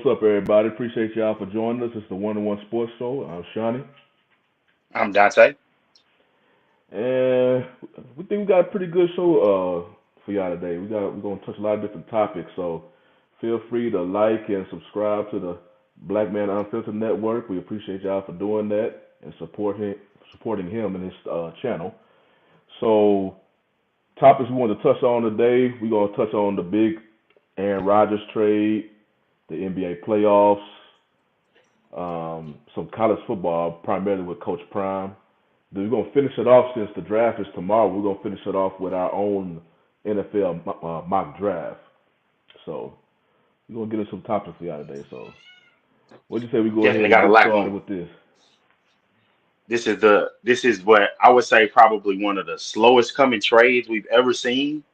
what's up, everybody? Appreciate y'all for joining us. It's the One on One Sports Show. I'm Shawnee, I'm Dante. and we think we got a pretty good show for y'all today. We're gonna touch a lot of different topics, so feel free to like and subscribe to the Black Man Unfiltered Network. We appreciate y'all for doing that and supporting him and his channel. So, topics we want to touch on today. We're gonna touch on the big Aaron Rodgers trade, the NBA playoffs, some college football, primarily with Coach Prime. Then we're gonna finish it off since the draft is tomorrow. We're gonna finish it off with our own NFL mock draft. So we're gonna get into some topics for y'all today. So what'd you say we go Definitely ahead and got a get lot started going. with this? This is what I would say probably one of the slowest coming trades we've ever seen.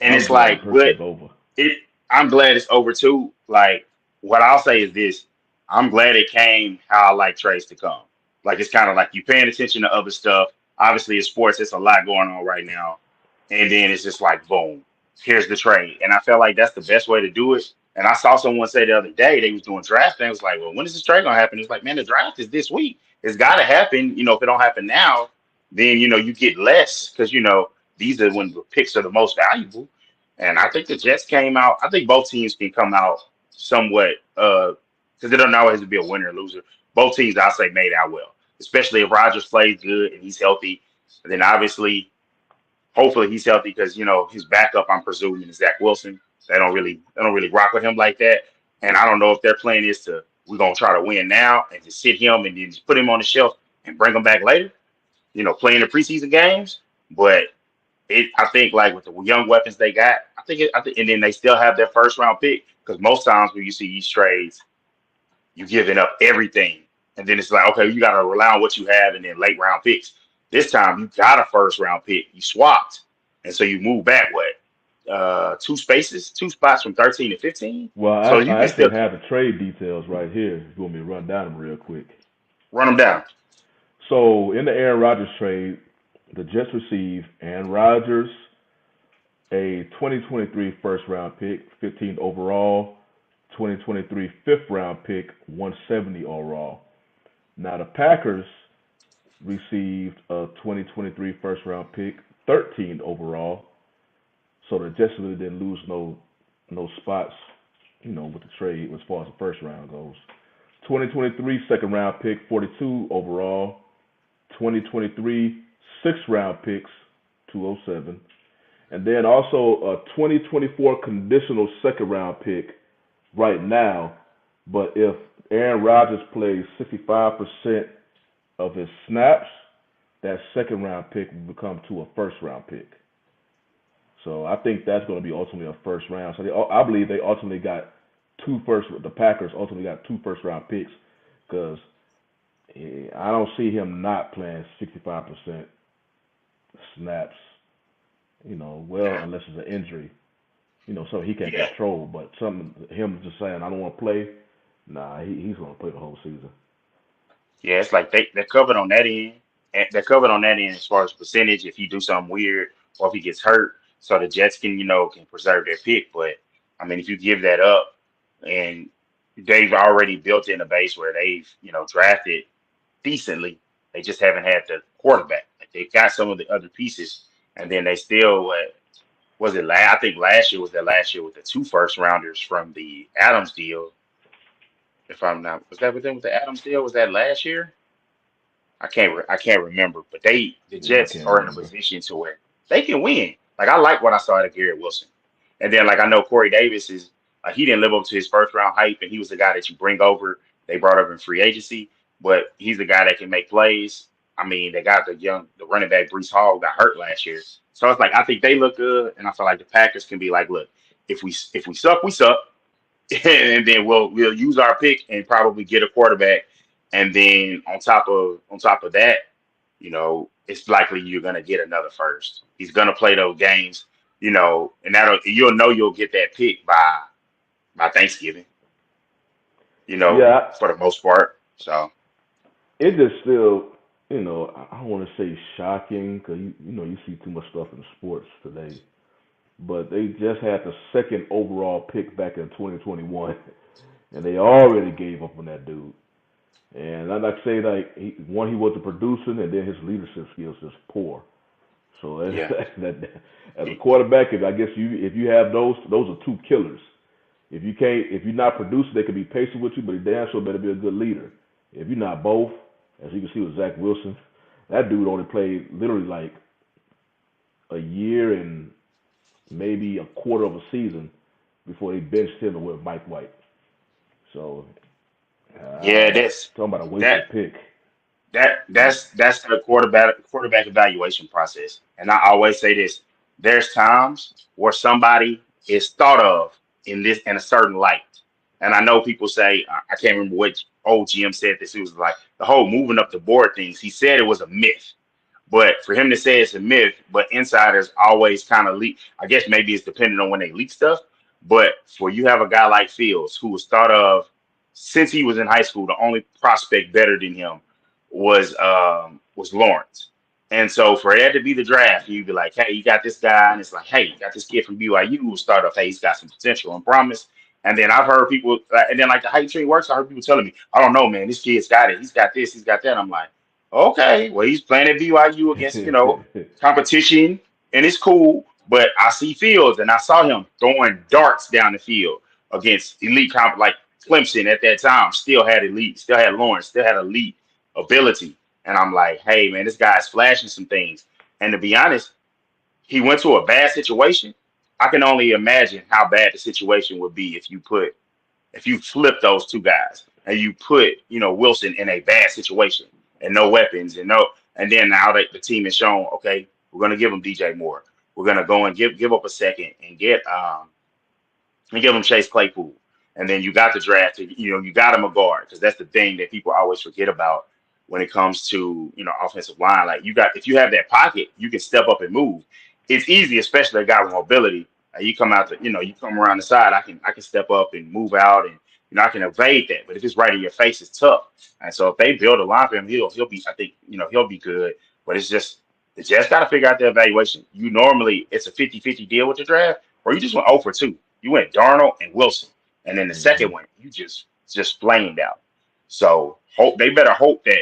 And I'm it's glad like, personally but it's over. it I'm glad it's over too. Like what I'll say is this: I'm glad it came how I like trades to come. Like it's kind of like you paying attention to other stuff. Obviously, in sports, it's a lot going on right now, and then it's just like boom, here's the trade. And I felt like that's the best way to do it. And I saw someone say the other day they was doing draft, and it was like, well, when is this trade gonna happen? It's like, man, the draft is this week. It's got to happen. If it don't happen now, then you get less because these are when the picks are the most valuable. And I think the Jets came out. I think both teams can come out somewhat because it doesn't always have to be a winner or loser. Both teams, I say, made out well, especially if Rodgers plays good and he's healthy. And then obviously, hopefully, he's healthy because his backup, I'm presuming, is Zach Wilson. They don't really rock with him like that. And I don't know if their plan is to we're gonna try to win now and just sit him and then just put him on the shelf and bring him back later. Playing the preseason games, but I think like with the young weapons they got, and then they still have their first round pick because most times when you see these trades, you giving up everything, and then it's like okay, you got to rely on what you have, and then late round picks. This time you got a first round pick, you swapped, and so you move back what two spots from 13 to 15, Well, so you I can actually still have the trade details right here. If you want me to run down them real quick. run them down. So in the Aaron Rodgers trade, the Jets received Aaron Rodgers, a 2023 first round pick, 15th overall, 2023 fifth round pick, 170 overall. Now the Packers received a 2023 first round pick, 13th overall. So the Jets really didn't lose no spots, with the trade as far as the first round goes. 2023 second round pick, 42 overall. 2023 sixth round picks, 207. And then also a 2024 conditional second round pick right now. But if Aaron Rodgers plays 65% of his snaps, that second round pick will become to a first round pick. So I think that's going to be ultimately a first round. So I believe they ultimately got the Packers ultimately got two first round picks because I don't see him not playing 65% snaps, Yeah, unless it's an injury, something he can't yeah, control. But something him just saying I don't want to play, nah, he's gonna play the whole season. yeah. It's like they're covered on that end, and they're covered on that end as far as percentage. If he do something weird or if he gets hurt, so the Jets can preserve their pick. But I mean, if you give that up, and they've already built in a base where they've drafted decently, they just haven't had the quarterback. Like they've got some of the other pieces, and then they still what was it? I think last year was their last year with the two first rounders from the Adams deal. If I'm not, was that with them with the Adams deal? Was that last year? I can't remember, but the Yeah, I Jets can't are in a remember. position to where they can win. Like I like what I saw out of Garrett Wilson, and then like I know Corey Davis is he didn't live up to his first round hype, and he was the guy that you bring over. They brought over in free agency, but he's the guy that can make plays. I mean, they got the running back Brees Hall who got hurt last year, so it's like I think they look good, and I feel like the Packers can be like, look, if we suck, we suck, and then we'll use our pick and probably get a quarterback, and then on top of that, it's likely you're gonna get another first. He's gonna play those games, and you'll get that pick by Thanksgiving, Yeah, for the most part. So it just still, I don't want to say shocking because you see too much stuff in sports today. but they just had the second overall pick back in 2021, and they already gave up on that dude. And I'd like to say, like, he wasn't producing, and then his leadership skills just poor. So Yeah. as a quarterback, if you have those are two killers. If you're not producing, they can be patient with you, but he damn sure better be a good leader. If you're not both, as you can see with Zach Wilson, that dude only played literally like a year and maybe a quarter of a season before they benched him and went Mike White. So Yeah, talking about a that wasted pick. that's the quarterback evaluation process. And I always say this: there's times where somebody is thought of in a certain light. And I know people say I can't remember which old GM said this. It was like the whole moving up the board things. He said it was a myth. But for him to say it's a myth, but insiders always kind of leak. I guess maybe it's dependent on when they leak stuff. But for you have a guy like Fields who was thought of since he was in high school, the only prospect better than him was Lawrence. And so for that to be the draft, you'd be like, hey, you got this guy, and it's like, hey, you got this kid from BYU who start off, hey, he's got some potential and promise. And then I've heard people, and then like the hype tree works. I heard people telling me, I don't know, man, this kid's got it. He's got this, he's got that. I'm like, okay, well, he's playing at BYU against, competition, and it's cool. But I see Fields, and I saw him throwing darts down the field against elite like Clemson at that time. Still had Lawrence, still had elite ability. And I'm like, hey, man, this guy's flashing some things. And to be honest, he went to a bad situation. I can only imagine how bad the situation would be if you flip those two guys and you put, Wilson in a bad situation and no weapons and then now that the team is shown, okay, we're gonna give him DJ Moore. We're gonna go and give up a second and give him Chase Claypool. And then you got the draft, you got him a guard because that's the thing that people always forget about when it comes to, offensive line. Like if you have that pocket, you can step up and move. It's easy, especially a guy with mobility. You come out you come around the side. I can step up and move out, and I can evade that. But if it's right in your face, it's tough. And so if they build a line for him, he'll be. I think he'll be good. But it's just the Jets got to figure out the evaluation. You normally it's a 50-50 deal with the draft, or you just went 0 for 2. You went Darnold and Wilson, and then the hmm second one you just flamed out. So they better hope that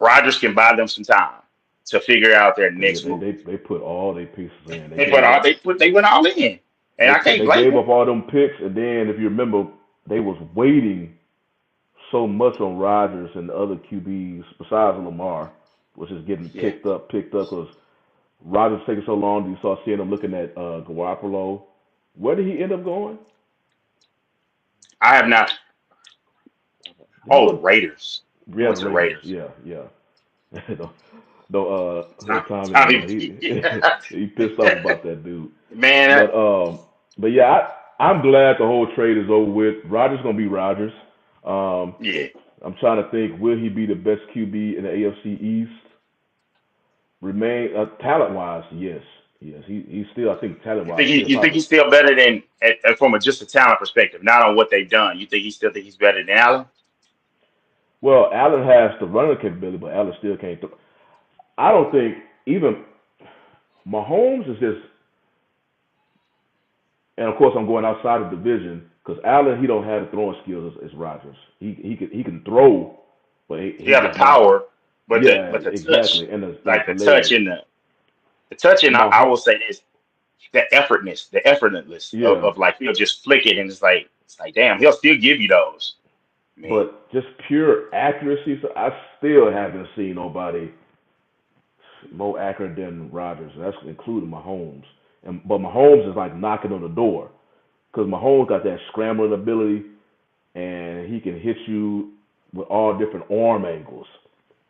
Rodgers can buy them some time to figure out their Yeah, next they, move. they they put all their pieces in. They went all in, and I can't They blame gave them. up all them picks, and then if you remember, they was waiting so much on Rodgers and the other QBs besides Lamar, was just getting Yeah, picked up because Rodgers taking so long. You saw seeing them looking at Garoppolo. Where did he end up going? I have not. Did he Oh, go? the Raiders. He Yeah, went the to the Raiders. Raiders. Yeah, yeah. No, Tommy, Tommy he V. he pissed off about that dude. Man, But but yeah, I'm glad the whole trade is over with. Rodgers gonna be Rodgers. Um, yeah. I'm trying to think, will he be the best QB in the AFC East? Remain talent wise, yes, yes. He's still, I think, talent You wise, think he, still you think probably. he's still better than from just a talent perspective, not on what they've done. You think he's better than Allen? Well, Allen has the running capability, but Allen still can't. I don't think even Mahomes is just, and of course I'm going outside the division because Allen he don't have the throwing skills as Rodgers. He can throw, but He he got the just not. power, but the Yeah, but the touch, exactly, and like the the touch leg. and the touch, and I Mahomes, will say this: the effortlessness yeah, of like he'll just flick it, and it's like damn, he'll still give you those. I mean, but just pure accuracy. So I still haven't seen nobody more accurate than Rodgers. That's including Mahomes. But Mahomes is like knocking on the door because Mahomes got that scrambling ability and he can hit you with all different arm angles.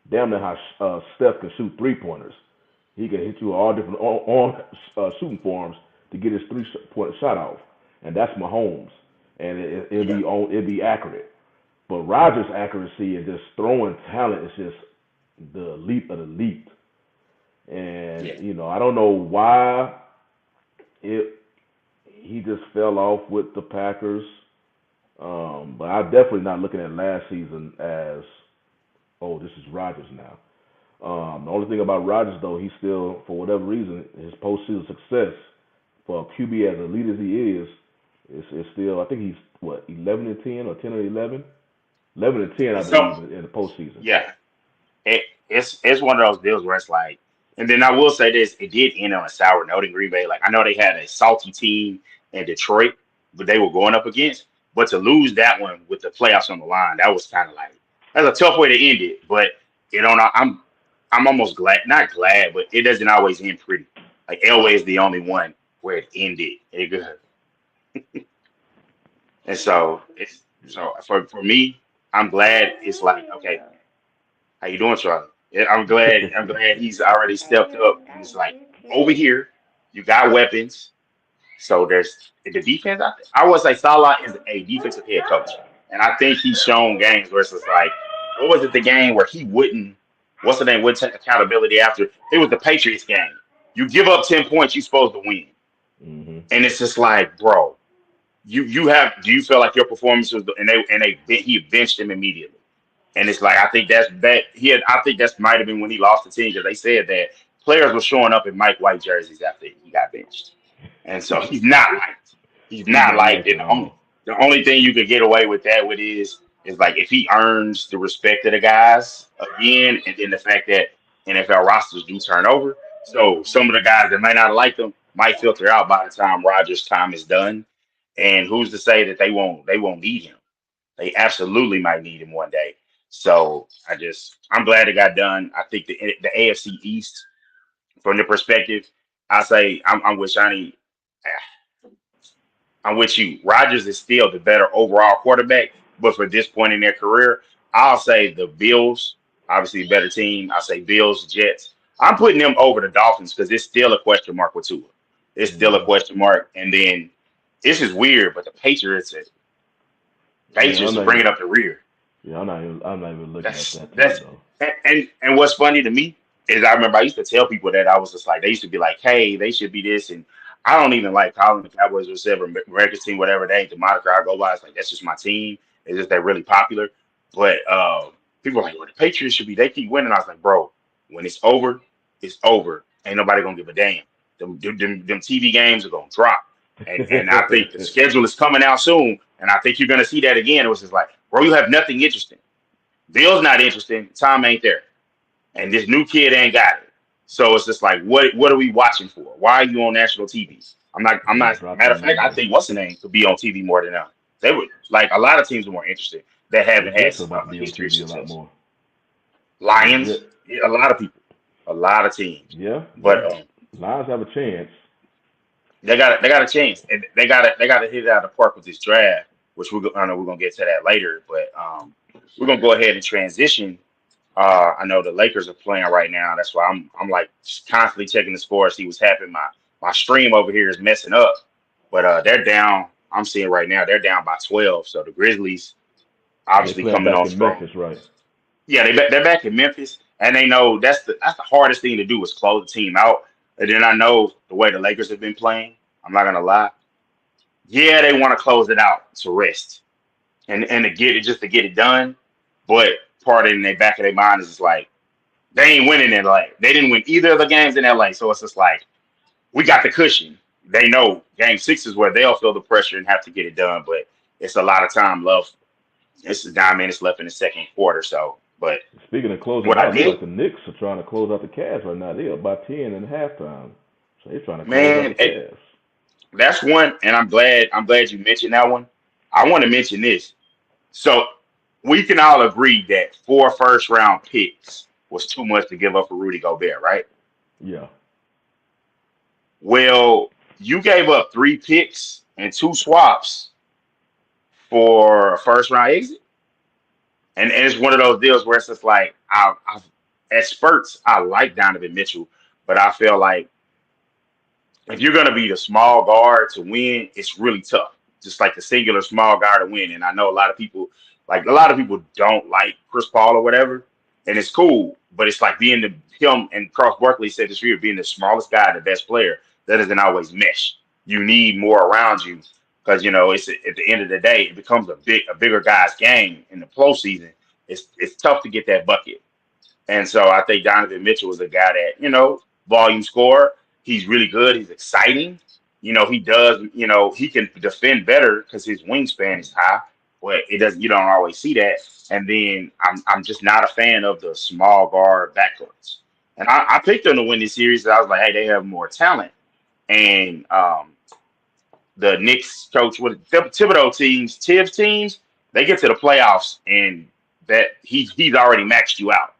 Damn near how Steph can shoot 3 pointers. He can hit you with all different arm shooting forms to get his 3 point shot off, and that's Mahomes. And yeah, it'll be accurate. But Rodgers' accuracy and just throwing talent is just the elite of the elite. And yeah. I don't know why it he just fell off with the Packers. But I'm definitely not looking at last season as, oh, this is Rodgers now. The only thing about Rodgers though, he still, for whatever reason, his postseason success for a QB as elite as he is, it's still. I think he's what 11-10 or 10-11, 11-10, I And so believe, in the postseason. yeah, it's one of those deals where it's like, and then I will say this: it did end on a sour note in Green Bay. Like I know they had a salty team in Detroit, but they were going up against. But to lose that one with the playoffs on the line, that was kind of like that's a tough way to end it. But you know, I'm almost glad, not glad, but it doesn't always end pretty. Like Elway is the only one where it ended. And so it's so for me, I'm glad it's like okay, how you doing, Charlie? Yeah, I'm glad he's already stepped up and it's like over here, you got weapons. So there's the defense. I would say Salah is a defensive head coach, and I think he's shown games where it's just like, what was it? The game where he wouldn't, what's the name? Wouldn't take accountability after it was the Patriots game. You give up 10 points, you're supposed to win, Hmm. and it's just like, bro, you have. Do you feel like your performance was he benched him immediately? And it's like I think that's that he had. I think that's might have been when he lost the team because they said that players were showing up in Mike White jerseys after he got benched, and so he's not liked. He's He's not not liked, liked and at all. the only thing you could get away with that with is like if he earns the respect of the guys again, and then the fact that NFL rosters do turn over, so some of the guys that might not like him might filter out by the time Rodgers' time is done, and who's to say that they won't need him? They absolutely might need him one day. So I'm glad it got done. I think the AFC East from the perspective, I say I'm with Shiny. I'm with you. Rodgers is still the better overall quarterback, but for this point in their career, I'll say the Bills, obviously a better team. I'll say Bills, Jets. I'm putting them over the Dolphins because it's still a question mark with Tua. It's still a Hmm. question mark. And then this is weird, but the Yeah, Patriots I'm are not bringing even. up the rear. Yeah, I'm not even looking at that team That's though. and what's funny to me is I remember I used to tell people that I was just like they used to be like, hey, they should be this, and I don't even like calling the Cowboys or whatever American team, whatever they ain't the moniker I go by. It's like that's just my team. It's just they're really popular. But people are like, well, the Patriots should be. They keep winning. I was like, bro, when it's over, it's over. Ain't nobody gonna give a damn. Them TV games are gonna drop. And I think the schedule is coming out soon, and I think you're gonna see that again. It was just like, bro, you have nothing interesting. Bill's not interesting. Tom ain't there, and this new kid ain't got it. So it's just like, what are we watching for? Why are you on national TV? I'm not. I'm Yeah, not. drop Matter of them fact, I numbers. think what's the name could be on TV more than them. They would like a lot of teams are more interested that The haven't had Jets are about to a be on history of TV a lot success. more. The Lions, Jet, yeah, a lot of people, a lot of teams, yeah, but Lions have a chance. they got a chance, and they got to hit it out of the park with this draft, which I know we're gonna get to that later, but we're gonna go ahead and transition. I know the Lakers are playing right now. That's why I'm like just constantly checking the score, see what's happening. My stream over here is messing up, but they're down. I'm seeing right now they're down by 12. So the Grizzlies They obviously playing coming back on in strong. Memphis, right? Yeah, they're back in Memphis, and they know that's the hardest thing to do is close the team out. And then I know the way the Lakers have been playing. I'm not gonna lie. Yeah, they want to close it out to rest and to get it just to get it done. But part in the back of their mind is just like they ain't winning in LA. They didn't win either of the games in LA. So it's just like we got the cushion. They know game six is where they'll feel the pressure and have to get it done. But it's a lot of time left. This is 9 minutes left in the second quarter. So, but Speaking of closing what it I out, look did, like the Knicks are trying to close out the Cavs right now. They're up by 10 in halftime, so they're trying to close out the man, Cavs. that's one. And I'm glad you mentioned that one. I want to mention this. So we can all agree that 4 first round picks was too much to give up for Rudy Gobert, right? Yeah, Well, you gave up 3 picks and 2 swaps for a first round exit. And it's one of those deals where it's just like, at spurts, I like Donovan Mitchell, but I feel like if you're going to be the small guard to win, it's really tough. Just like the singular small guard to win. And I know a lot of people don't like Chris Paul or whatever, and it's cool. But it's like being him and Charles Barkley said this year, being the smallest guy, the best player. That doesn't always mesh. You need more around you because it's at the end of the day, it becomes a bigger guy's game in the postseason. It's tough to get that bucket. And so I think Donovan Mitchell is a guy that, volume scorer. He's really good. He's exciting. he does, he can defend better because his wingspan is high, but it doesn't. You don't always see that. And then I'm just not a fan of the small guard backcourts. And I picked them to win this series. I was like, hey, they have more talent. And the Knicks coach with Thibodeau teams, Tibbs teams, they get to the playoffs, and that he's already maxed you out.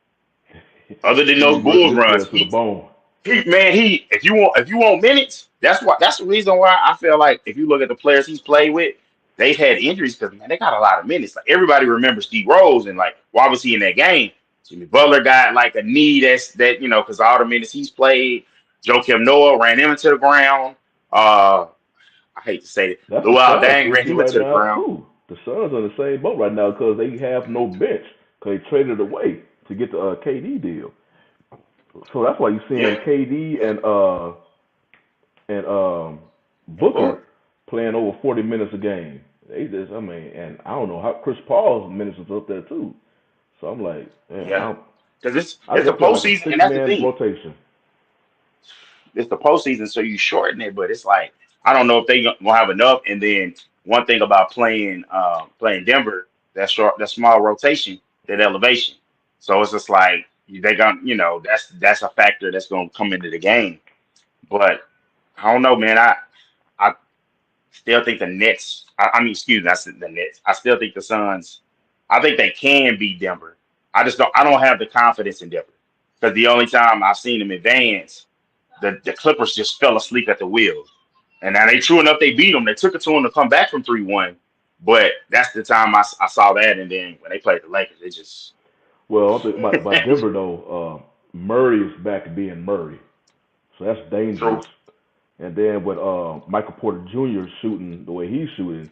Other than He those worked Bulls this runs, player to the bone. if you want minutes, that's the reason why I feel like if you look at the players he's played with, they've had injuries because man, they got a lot of minutes. Like everybody remembers D Rose and like why was he in that game? Jimmy Butler got like a knee because all the minutes he's played. Joakim Noah ran him into the ground. I hate to say it. That's the Luau Suns Dang ran issue him right into the now ground. too. The Suns are in the same boat right now because they have no bench because they traded away to get the KD deal. So that's why you're seeing Yeah, KD and and Booker Book. playing over 40 minutes a game. And I don't know how Chris Paul's minutes is up there too. So I'm like, man, Yeah, because I it's think the they play like a postseason, and six that's the man thing. rotation. It's the postseason, so you shorten it. But it's like I don't know if they gonna have enough. And then one thing about playing Denver, that small rotation, that elevation. So it's just like they got that's a factor that's gonna come into the game. But I don't know, man. I still think the Nets. I mean, excuse me, I said the Nets. I still think the Suns. I think they can beat Denver. I just don't. I don't have the confidence in Denver because the only time I've seen them advance, the Clippers just fell asleep at the wheel. And now they true enough, they beat them. They took it to them to come back from 3-1. But that's the time I saw that. And then when they played the Lakers, they just Well, I think by Denver though, Murray is back to being Murray, so that's true. dangerous. And then with Michael Porter Jr. shooting the way he's shooting,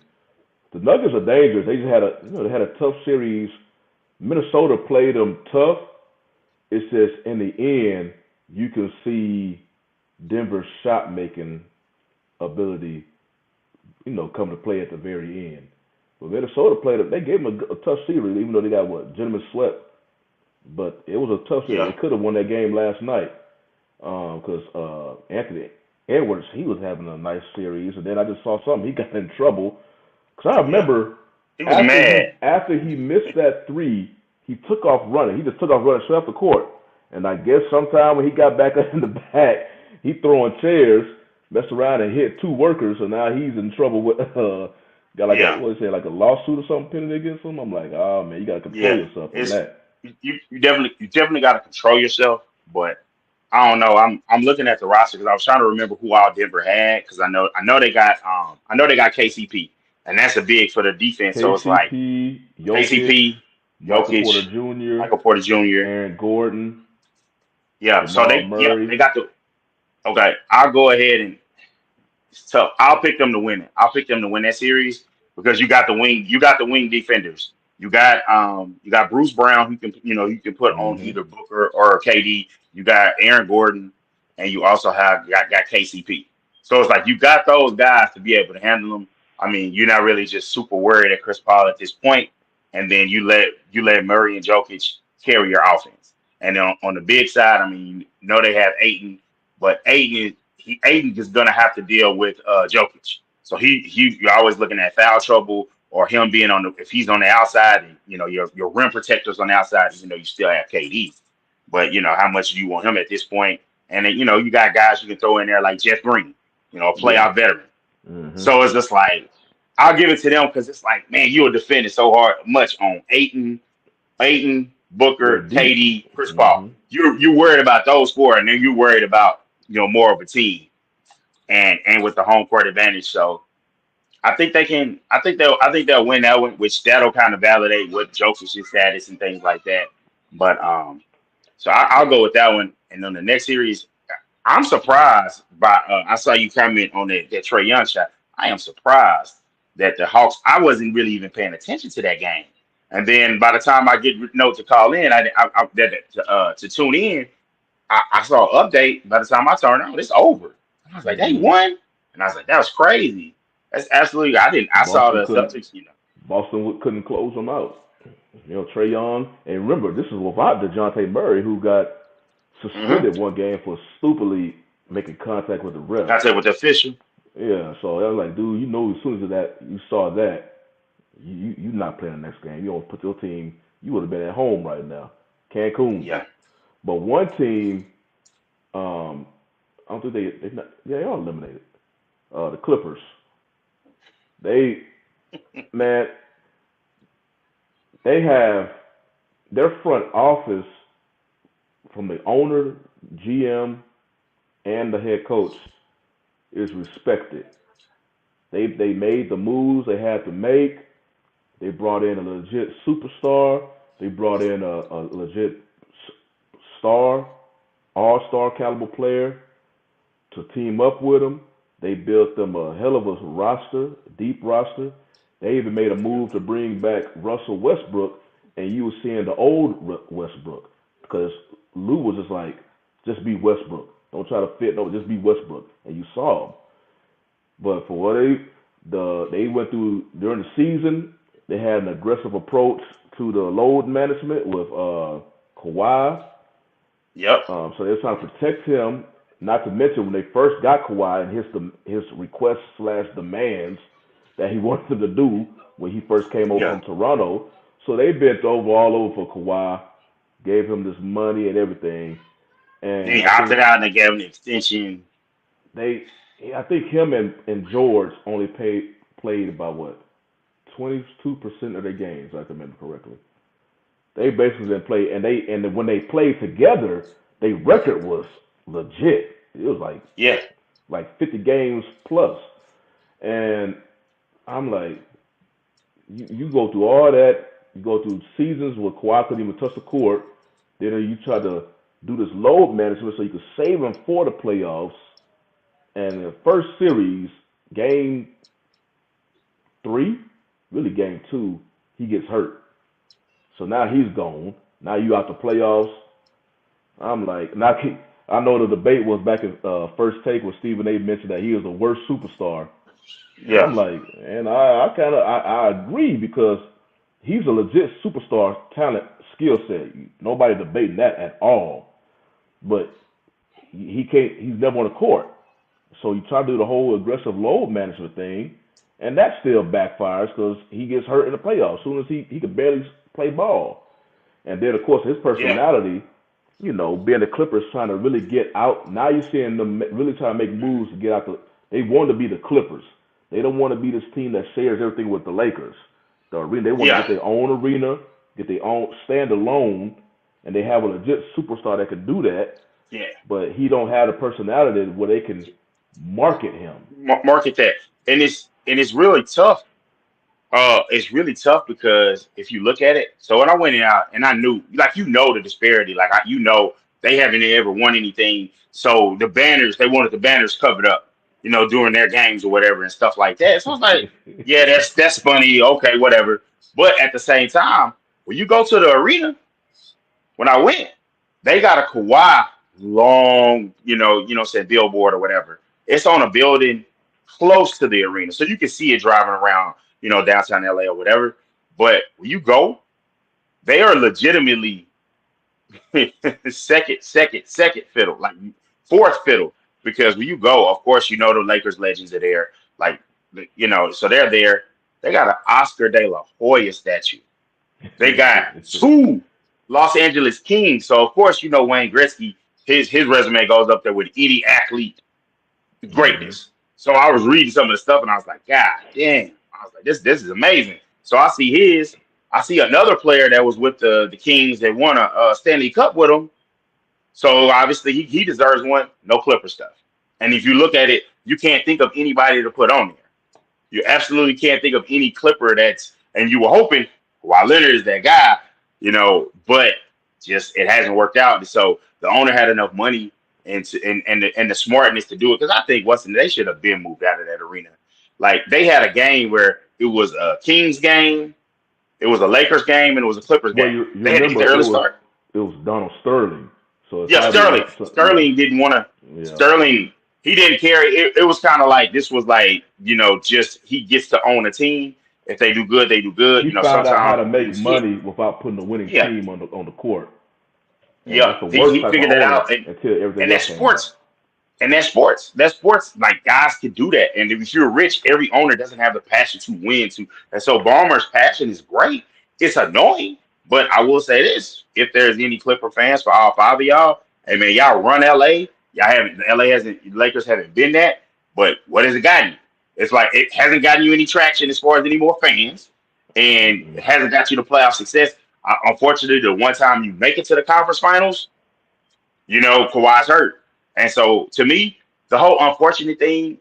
the Nuggets are dangerous. They just had they had a tough series. Minnesota played them tough. It's just in the end, you can see Denver's shot making ability, come to play at the very end. But Minnesota played them. They gave them a tough series, even though they got what gentlemen swept. But it was a tough series. Yeah, They could have won that game last night because Anthony Edwards he was having a nice series, and then I just saw something. He got in trouble because I yeah. remember He was mad. after he missed that three, he took off running. He just took off running straight off the court. And I guess sometime when he got back up in the back, he throwing chairs, messed around and hit two workers. So now he's in trouble with got like a Yeah, what is it like a lawsuit or something pending against him. I'm like, oh man, you gotta control yeah. yourself on It's that. you definitely got to control yourself. But I don't know. I'm looking at the roster because I was trying to remember who all Denver had because I know they got KCP and that's a big for the defense. So it's like KCP, Jokic, KCP, Michael Porter Jokic, Jr., Michael Porter Jr. Aaron Gordon, Yeah, so Jamal they Murray. got the okay. I'll go ahead and so I'll pick them to win it. I'll pick them to win that series because you got the wing defenders. You got Bruce Brown who can you can put on Hmm. either Booker or KD. You got Aaron Gordon, and you also have got KCP. So it's like you got those guys to be able to handle them. I mean, you're not really just super worried at Chris Paul at this point, and then you let Murray and Jokic carry your offense. And then on the big side, I mean, they have Aiton, but Aiden is gonna have to deal with Jokic. So you're always looking at foul trouble or him being on the if he's on the outside and your rim protectors on the outside, you still have KD. But how much do you want him at this point? And then you got guys you can throw in there like Jeff Green, a Yeah. playoff veteran. Hmm. So it's just like I'll give it to them because it's like, man, you were defending so hard much on Aiton, They're Booker, deep. KD, Chris Hmm. Paul. You worried about those four, and then you worried about more of a team and with the home court advantage. So I think they can. I think they'll win that one, which that'll kind of validate what Jokic's status and things like that. But so I'll go with that one. And on the next series, I'm surprised by. I saw you comment on that Trey Young shot. I am surprised that the Hawks. I wasn't really even paying attention to that game. And then by the time I get note to call in, to tune in, I saw an update. By the time I turned on, it's over. And I was like, they Hmm. won. And I was like, that was crazy. That's absolutely. I didn't. I saw Boston the couldn't. Celtics. Couldn't close them out. Trey Young, and remember, this is without DeJounte Murray, who got Mm-hmm. suspended one game for stupidly making contact with the ref. Contact with the official. Yeah, so I was like, dude, you know, as soon as that you saw that, you not playing the next game. You don't put your team. You would have been at home right now, Cancun. Yeah. But one team, um, I don't think they not, yeah, they are eliminated. The Clippers. They man, they have their front office from the owner, GM, and the head coach is respected. They made the moves they had to make. They brought in a legit superstar. They brought in a legit star, all-star caliber player to team up with them. They built them a hell of a roster, deep roster. They even made a move to bring back Russell Westbrook, and you were seeing the old Westbrook because Lou was just like, just be Westbrook. Don't try to fit. No, just be Westbrook, and you saw him. But for what they went through during the season, they had an aggressive approach to the load management with Kawhi. Yep. So they were trying to protect him. Not to mention when they first got Kawhi and his requests slash demands that he wanted to do when he first came over Yeah. from Toronto. So they bent over all over for Kawhi, gave him this money and everything. Then And he I think opted out and they gave him the extension. they, I think him and George only played about what 22% of their games, if I can remember correctly. They basically didn't play, and when they played together, their record was legit. It was Yeah. like 50 games plus, and I'm like, you go through all that, you go through seasons where Kawhi couldn't even touch the court, then you try to do this load management so you could save him for the playoffs, and in the first series, game three, really game two, he gets hurt. So now he's gone. Now you out the playoffs. I'm like, now I know the debate was back in first take where Stephen A. mentioned that he was the worst superstar. And Yeah. I'm like, and I kind of I agree because he's a legit superstar talent skill set. Nobody debating that at all. But he can't. He's never on the court. So you try to do the whole aggressive load management thing, and that still backfires because he gets hurt in the playoffs. As soon as he could barely play ball. And then, of course, his Yeah. personality, being the Clippers trying to really get out. Now you're seeing them really trying to make moves to get out. They want to be the Clippers. They don't want to be this team that shares everything with the Lakers. The arena, they want to Yeah. get their own arena, get their own stand alone, and they have a legit superstar that can do that. Yeah. But he don't have the personality where they can market him. Market that. And it's really tough. It's really tough because if you look at it, so when I went out and I knew, like, the disparity, like, they haven't ever won anything. So they wanted the banners covered up, during their games or whatever and stuff like that. So I was like, yeah, that's funny. Okay, whatever. But at the same time, when you go to the arena, when I went, they got a Kawhi long, said billboard or whatever. It's on a building close to the arena, so you can see it driving around, downtown LA or whatever. But when you go, they are legitimately second fiddle, like fourth fiddle, because when you go, of course, the Lakers legends are there, like, so they're there. They got an Oscar De La Hoya statue. They got two Los Angeles Kings. So of course, Wayne Gretzky, his resume goes up there with any athlete Hmm. greatness. So I was reading some of the stuff and I was like, God damn. I was like, this is amazing. So I see another player that was with the Kings that won a Stanley Cup with him. So obviously he deserves one. No Clipper stuff. And if you look at it, you can't think of anybody to put on there. You absolutely can't think of any Clipper and you were hoping Kawhi Leonard is that guy, but just it hasn't worked out. So the owner had enough money and the smartness to do it. Because I think they should have been moved out of that arena. Like, they had a game where it was a Kings game, it was a Lakers game, and it was a Clippers Well, game. you They had to get the remember early start. it was Donald Sterling, so it's Yeah, probably Sterling. like yeah, Sterling didn't want to. yeah. Sterling, he didn't care. It was kind of like this was like, just he gets to own a team. If they do good, they do good. He found out how Sometimes to make things hit. money without putting the winning Yeah, team on the court, and yeah. that's the He worst he type of figured that owner out, and until everything and else that's came out. sports. And that's sports. That's sports. Like guys can do that. And if you're rich, every owner doesn't have the passion to win. And so Ballmer's passion is great. It's annoying, but I will say this: if there's any Clipper fans for all five of y'all, hey man, y'all run LA. Y'all haven't. LA hasn't. Lakers haven't been that. But what has it gotten you? It's like it hasn't gotten you any traction as far as any more fans, and Mm-mm. it hasn't got you to playoff success. Unfortunately, the one time you make it to the conference finals, Kawhi's hurt. And so to me, the whole unfortunate thing,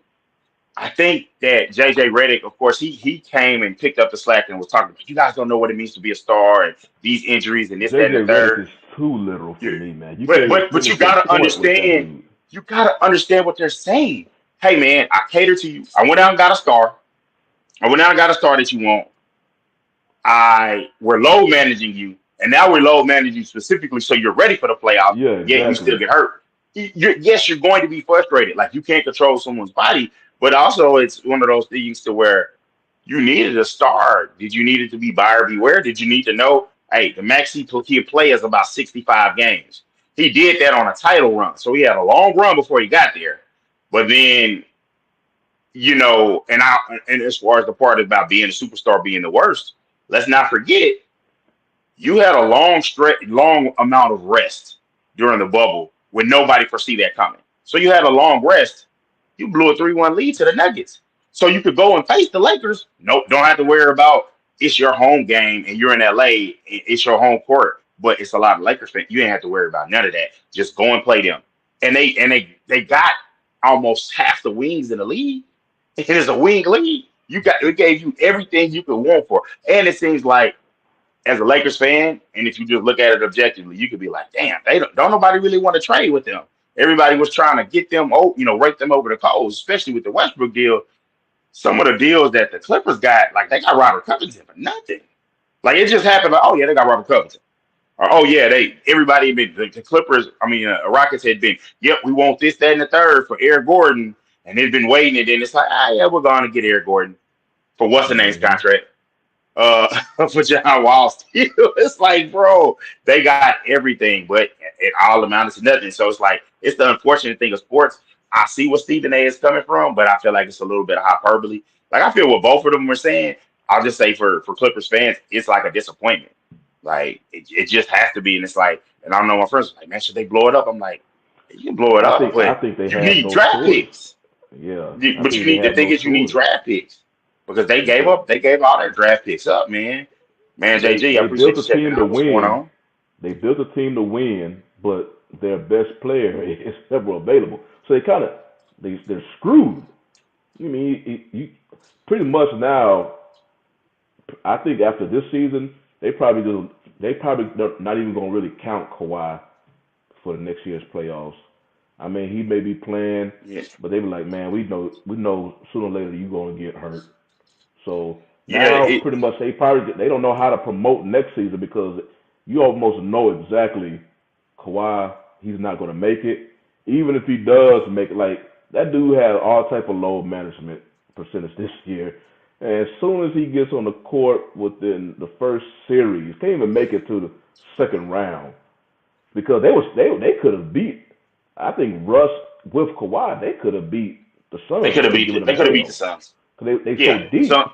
I think that JJ Redick, of course, he came and picked up the slack and was talking about you guys don't know what it means to be a star and these injuries and this, that, and JJ the Redick third. is too literal for Yeah. me, man. You But can't even but but finish you a gotta point with that understand, dude. what they're saying. Hey man, I cater to you. I went out and got a star. I went out and got a star that you want. We're load managing you, and now we're load managing you specifically so you're ready for the playoffs. Yeah, Yet you still exactly. get hurt. Yes, you're going to be frustrated. Like you can't control someone's body, but also it's one of those things to where you needed a star. Did you need it to be buyer beware? Did you need to know? Hey, the max he can play is about 65 games. He did that on a title run, so he had a long run before he got there. But then and as far as the part about being a superstar being the worst, let's not forget you had a long amount of rest during the bubble when nobody foresee that coming. So you had a long rest. You blew a 3-1 lead to the Nuggets. So you could go and face the Lakers. Nope, don't have to worry about it's your home game and you're in LA. It's your home court, but it's a lot of Lakers fans. You ain't have to worry about none of that. Just go and play them. And they got almost half the wings in the league. It is a wing league. It gave you everything you could want for. And it seems like as a Lakers fan, and if you just look at it objectively, you could be like, damn, they don't nobody really want to trade with them. Everybody was trying to get them, rake them over the coals, especially with the Westbrook deal. Some of the deals that the Clippers got, like they got Robert Covington for nothing. Like it just happened. Like, oh yeah, they got Robert Covington. Or oh yeah, everybody been the Clippers. I mean, Rockets had been. Yep, we want this, that, and the third for Eric Gordon, and they've been waiting, and then it's like, yeah, we're going to get Eric Gordon for what's the name's Mm-hmm. contract uh for John Wall still. It's like, bro, they got everything, but it all amounted to nothing. So it's like it's the unfortunate thing of sports. I see what Stephen A is coming from, but I feel like it's a little bit of hyperbole. Like I feel what both of them were saying. I'll just say for Clippers fans, it's like a disappointment. Like it just has to be, and it's like, and I don't know my friends are like, man, should they blow it up? I'm like, you can blow it I up, think I but think they you had need no draft choice. picks. Yeah, I But think you they need the had thing no is you need choice draft picks because because they gave all their draft picks up, man. Man, JG, I they appreciate built you a checking team to out. What's going win. on? They built a team to win, but their best player is never available. So they're screwed. You mean pretty much now? I think after this season, they probably not even gonna really count Kawhi for the next year's playoffs. I mean, he may be playing, Yeah, but they be like, man, we know sooner or later you're gonna get hurt. So yeah, now, pretty much, they don't know how to promote next season because you almost know exactly Kawhi, he's not going to make it. Even if he does make it, like that dude had all type of low management percentage this year. And as soon as he gets on the court within the first series, can't even make it to the second round because they could have beat. I think Russ with Kawhi, they could have beat the they Suns. could They have were beat giving they them could have beat the hell Suns. because they so Yeah, deep. so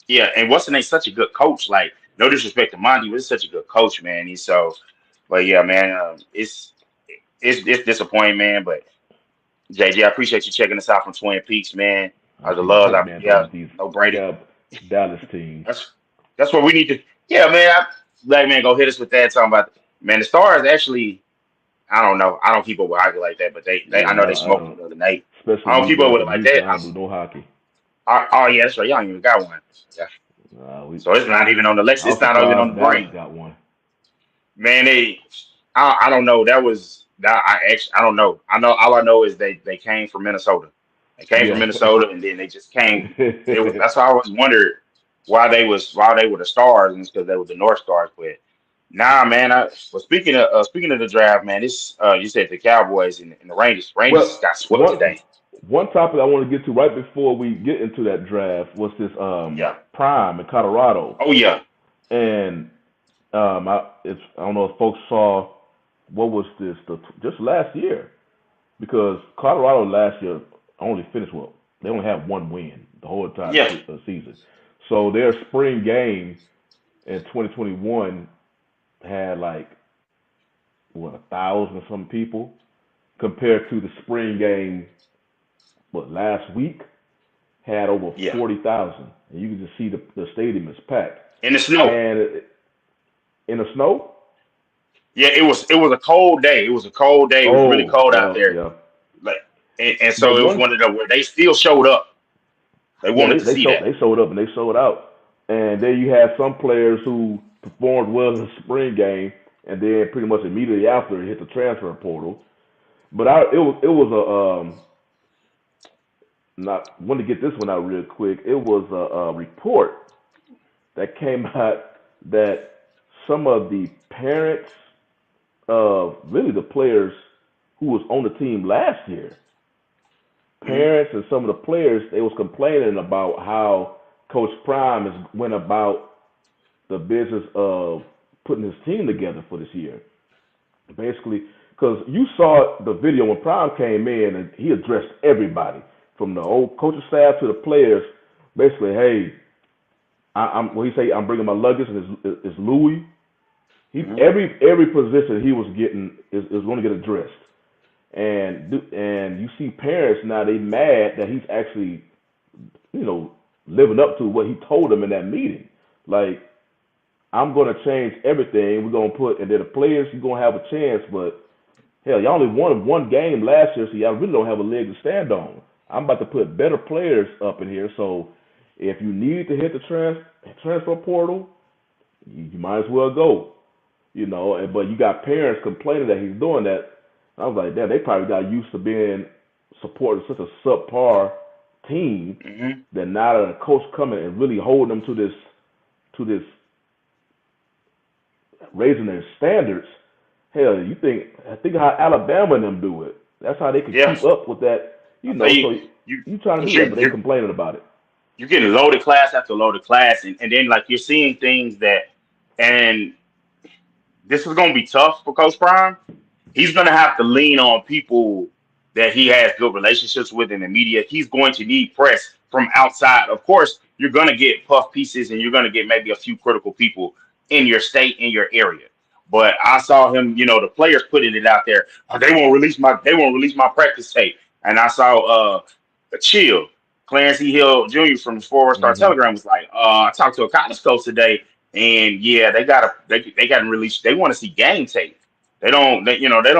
yeah, and what's the name? Such a good coach. Like no disrespect to Monty, but he's such a good coach, man. He's so, but yeah, man, it's disappointing, man. But JG, I appreciate you checking us out from Twin Peaks, man. I The can't love, take man yeah, these no Brady. Dal- Dallas teams. That's that's what we need to. Yeah, man. Black man, go hit us with that. Talking about man, the Stars actually. I don't know. I don't keep up with hockey like that, but they I Yeah, know they I smoked them don't. the other night. Especially I don't me keep up being with it from like Houston, that. I don't do no hockey. Oh yeah, that's right. Y'all ain't even got one. Yeah. We. So it's not even on the Lex. I It's was not even on surprised the Dallas brain. got one. Man, I don't know. That was that. I don't know. I know all I know is they came from Minnesota. They came from Yeah. Minnesota, and then they just came. That's why I always wondered why they were the Stars, and it's because they were the North Stars. But nah, man. Well, speaking of the draft, man, this you said the Cowboys and the Rangers. Rangers Well, got swept one today. one topic I want to get to right before we get into that draft was this Yeah. prime in Colorado, Oh yeah. and I don't know if folks saw what was this just last year. because Colorado last year only finished well. They only had one win the whole entire Yeah, season. So their spring game in 2021 had like what 1,000 some people compared to the spring game what last week had over yeah. 40,000, and you can just see the stadium is packed. In the snow. And in the snow, Yeah, it was a cold day. It was a cold day. It was really oh cold out yeah, there. yeah. Like, and But so it was one, one of the where they still showed up. They yeah, wanted to see that. they showed up and they showed out, and then you had some players who performed well in the spring game, and then pretty much immediately after it hit the transfer portal. But it was a not want to get this one out real quick. It was a report that came out that some of the parents of really the players who was on the team last year, Hmm. parents and some of the players, they was complaining about how Coach Prime has went about the business of putting his team together for this year. Basically, because you saw the video when Prime came in and he addressed everybody from the old coaching staff to the players. Basically, hey, I'm when he say I'm bringing my luggage and it's Louis. He Hmm. every position he was getting is going to get addressed. And you see parents now they mad that he's actually living up to what he told them in that meeting. Like I'm going to change everything. We're going to put and then the players you're going to have a chance, but hell, y'all only won one game last year, so y'all really don't have a leg to stand on. I'm about to put better players up in here, so if you need to hit the transfer portal, you might as well go. But you got parents complaining that he's doing that. I was like, damn, they probably got used to being supporting such a subpar team Hmm. that now that a coach coming and really holding them to this raising their standards. Hell, I think how Alabama and them do it. That's how they can Yeah. keep up with that. I say So you you trying to because do that, but they complaining about it. you're getting loaded class after loaded class, and then like you're seeing things that, and this is going to be tough for Coach Prime. He's going to have to lean on people that he has good relationships with in the media. He's going to need press from outside. Of course, you're going to get puff pieces and you're going to get maybe a few critical people in your state, in your area. But I saw him, the players putting it out there. "Oh, they won't release my practice tape." And I saw a chill. Clarence E. Hill Jr. from the Forward Star Hmm. Telegram was like, I talked to a college coach today, and yeah, they got to release. They want to see game tape. They don't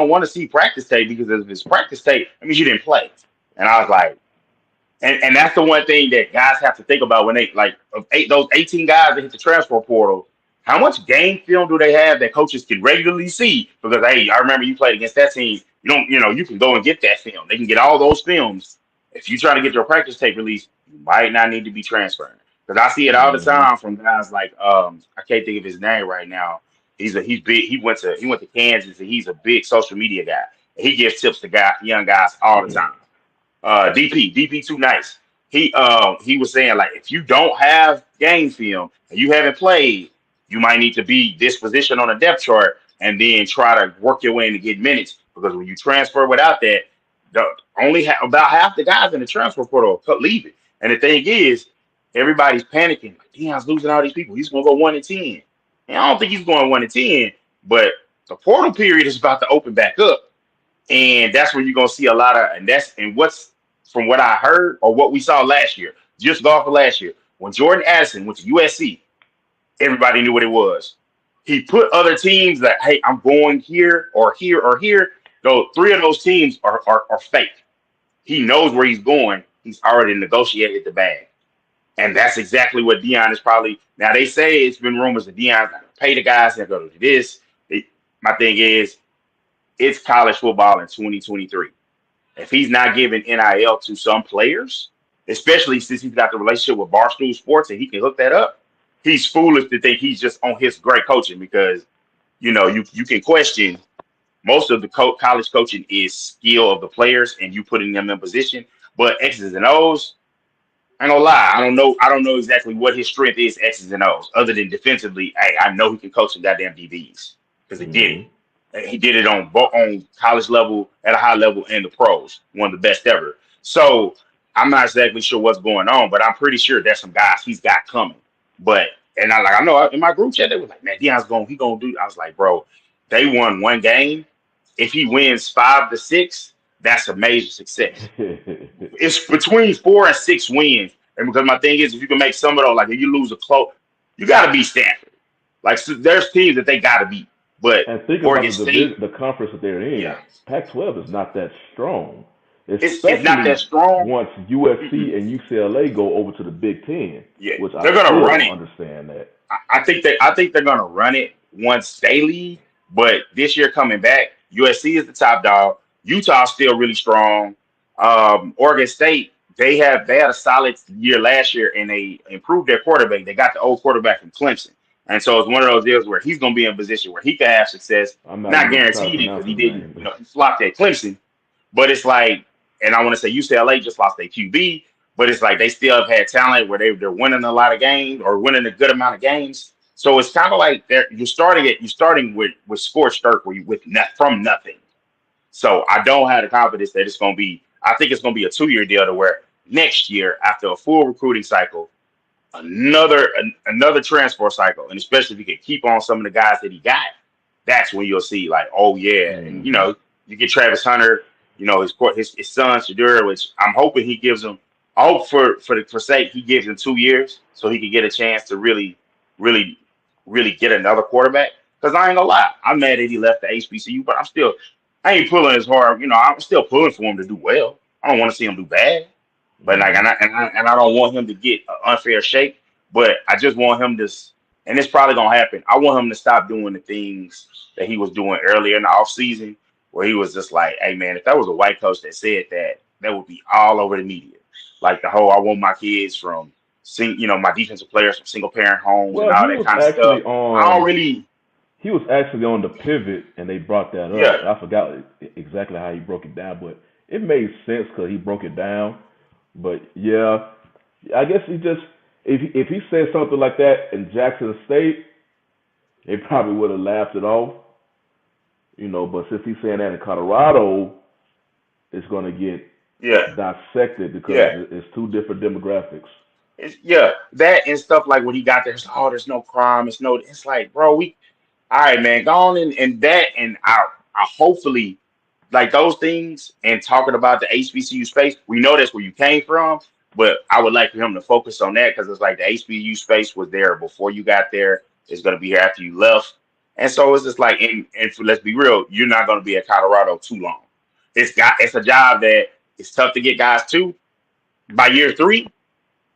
want to see practice tape because if it's practice tape, that means you didn't play. And I was like, and that's the one thing that guys have to think about when they like of those 18 guys that hit the transfer portal. How much game film do they have that coaches can regularly see? Because hey, I remember you played against that team. You can go and get that film. They can get all those films. If you try to get your practice tape released, you might not need to be transferring. Because I see it all the Hmm. time from guys like I can't think of his name right now. He's big. He went to Kansas and he's a big social media guy. He gives tips to young guys all the time. DP too nice. He was saying like if you don't have game film and you haven't played, you might need to be this position on a depth chart and then try to work your way in to get minutes because when you transfer without that, the, only about half the guys in the transfer portal could leave it. And the thing is, everybody's panicking. Like, Deion's losing all these people. He's gonna go 1-10. And I don't think he's going 1-10, but the portal period is about to open back up. And that's where you're gonna see a lot of and what's from what I heard or what we saw last year, just golf for last year, when Jordan Addison went to USC, everybody knew what it was. He put other teams that, hey, I'm going here or here or here. Though three of those teams are fake. He knows where he's going. He's already negotiated the bag. And that's exactly what Deion is probably. Now, they say it's been rumors that Deion's not going to pay the guys. They're going to do this. My thing is, it's college football in 2023. If he's not giving NIL to some players, especially since he's got the relationship with Barstool Sports and he can hook that up, he's foolish to think he's just on his great coaching because, you can question most of the college coaching is skill of the players and you putting them in position. But X's and O's, I ain't gonna lie. I don't know exactly what his strength is, X's and O's, other than defensively. I know he can coach some goddamn DBs because he did Hmm. it. And he did it on college level, at a high level, and the pros, one of the best ever. So I'm not exactly sure what's going on, but I'm pretty sure there's some guys he's got coming. But and I know in my group chat they was like, man, he gonna do. I was like, bro, they won one game. If he wins 5 to 6, that's a major success. It's between 4 and 6 wins. And because my thing is, if you can make some of those, like if you lose a close, you got to beat Stanford. Like so there's teams that they got to beat, but And think about Oregon the division, State, the conference that they're in. yeah, Pac-12 is not that strong, it's not that especially strong. once Mm-mm. USC and UCLA go over to the Big Ten, Yeah, which I they're gonna still run don't it. understand that. I think they're gonna run it once they leave. But this year coming back, USC is the top dog. Utah's still really strong. Oregon State, they had a solid year last year and they improved their quarterback. They got the old quarterback from Clemson. And so it's one of those deals where he's gonna be in a position where he can have success. I'm not even Not going to try to guaranteed it pronounce because he his didn't, name. he flopped at Clemson. But it's like, and I want to say UCLA just lost their QB, but it's like they still have had talent where they're winning a lot of games or winning a good amount of games. So it's kind of like you're starting with scorched earth where you from nothing. So I don't have the confidence that it's going to be. I think it's going to be a 2 year deal to where next year after a full recruiting cycle, another transfer cycle, and especially if he can keep on some of the guys that he got, that's when you'll see like, oh yeah, and Hmm. you get Travis Hunter, his son Shadur, which I'm hoping he gives him. I hope for sake he gives him 2 years so he can get a chance to really, really get another quarterback. Because I ain't gonna lie, I'm mad that he left the HBCU, but I ain't pulling as hard. I'm still pulling for him to do well. I don't want to see him do bad. But like, Hmm. and I don't want him to get an unfair shake. But I just want him to, and it's probably gonna happen. I want him to stop doing the things that he was doing earlier in the offseason, where he was just like, "Hey man, if that was a white coach that said that, that would be all over the media." Like the whole, I want my kids from, my defensive players from single parent homes and Well, all that kind of stuff. I don't really, he was actually on the pivot, and they brought that up. yeah, I forgot exactly how he broke it down, but it made sense because he broke it down. But yeah, I guess he just if he said something like that in Jackson State, they probably would have laughed it off, But since he's saying that in Colorado, it's going to get yeah, dissected because yeah. it's two different demographics. Yeah, that and stuff like when he got there, it's like, oh, there's no crime. It's like, bro, all right, man, go on and that, and I hopefully like those things and talking about the HBCU space. We know that's where you came from, but I would like for him to focus on that because it's like the HBCU space was there before you got there. It's gonna be here after you left, and so it's just like, let's be real, you're not gonna be at Colorado too long. It's a job that it's tough to get guys to by year 3.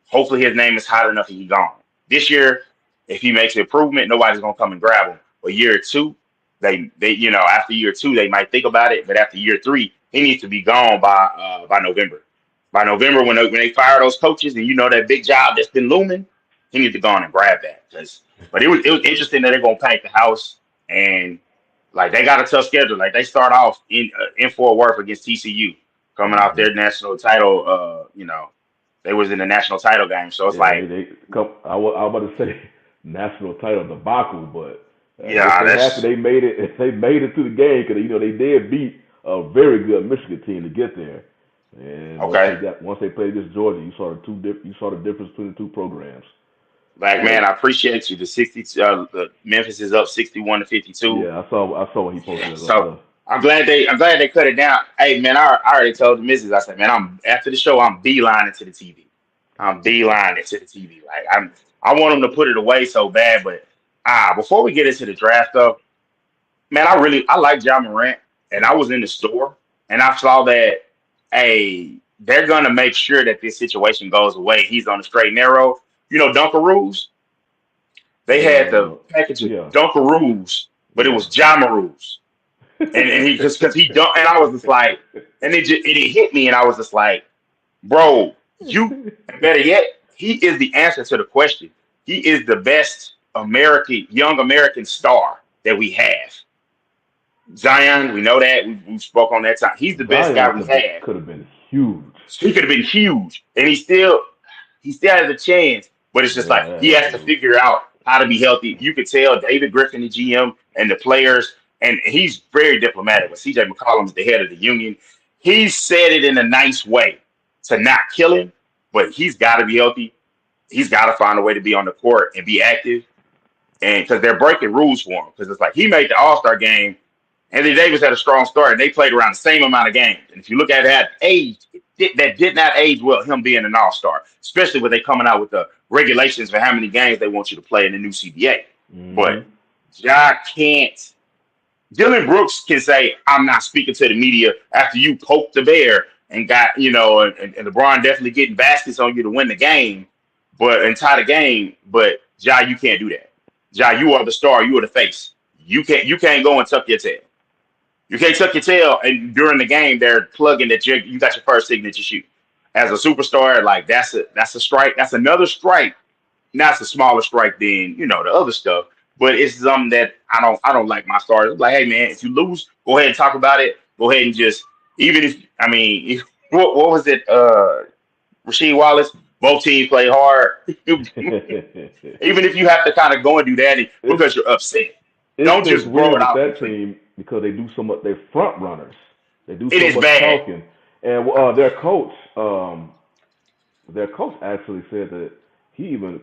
Hopefully his name is hot enough and he gone. This year, if he makes an improvement, nobody's gonna come and grab him. But year 2, after year 2 they might think about it, but after year 3, he needs to be gone by November. By November, when they fire those coaches and that big job that's been looming, he needs to go on and grab that. But it was interesting that they're gonna pack the house and like they got a tough schedule. Like they start off in Fort Worth against TCU, coming off Hmm. their national title. They was in the national title game. So it's Yeah, like, they come. I was about to say national title debacle, but I guess yeah, they happy that's they made it. They made it to the game because they did beat a very good Michigan team to get there. And okay. once they played against Georgia, you saw the difference between the two programs. Like, But man, I appreciate you. The Memphis is up 61-52. yeah, I saw when he posted it up So there. I'm glad they cut it down. Hey, man, I already told the missus. I said, man, I'm after the show. I'm beelining to the TV. I'm beelining to the TV. Like I want them to put it away so bad. But before we get into the draft though, man, I like John Morant, and I was in the store and I saw that, hey, they're gonna make sure that this situation goes away. He's on the straight and narrow. Dunkaroos. They had the package of Yeah, Dunkaroos, but it yeah. was Jamaroos, and he because he dunked, and I was just like, and it hit me, and I was just like, bro, better yet, he is the answer to the question. He is the best young American star that we have. Zion, we know that. We spoke on that time. He's the best guy Zion we have. could have been huge. He could have been huge, and he still has a chance. But it's just like he has to Yeah, figure out how to be healthy. You could tell David Griffin, the GM, and the players, and he's very diplomatic. When CJ McCollum is the head of the union, he said it in a nice way to not kill him, but he's got to be healthy. He's got to find a way to be on the court and be active, and because they're breaking rules for him. Because it's like he made the All Star game. Anthony Davis had a strong start, and they played around the same amount of games. And if you look at that age, that did not age well, him being an all star, especially when they coming out with the regulations for how many games they want you to play in the new CBA. Mm-hmm. But Ja can't. Dylan Brooks can say, I'm not speaking to the media after you poked the bear and got, and LeBron definitely getting baskets on you to win the game, but and tie the game. But Ja, you can't do that. Ja, you are the star, you are the face. You can't go and tuck your tail. You can't tuck your tail, and during the game, they're plugging that you got your first signature shoot. As a superstar, like that's a strike. That's another strike. Now it's a smaller strike than the other stuff, but it's something that I don't like my stars. I'm like, hey man, if you lose, go ahead and talk about it. Go ahead and just even if I mean, what was it? Rasheed Wallace. Both teams play hard. Even if you have to kind of go and do that it's because you're upset, don't it's just throw weird it with out that completely. team because they do so much. They're front runners. They do It so is much bad. talking, and their coach actually said that he even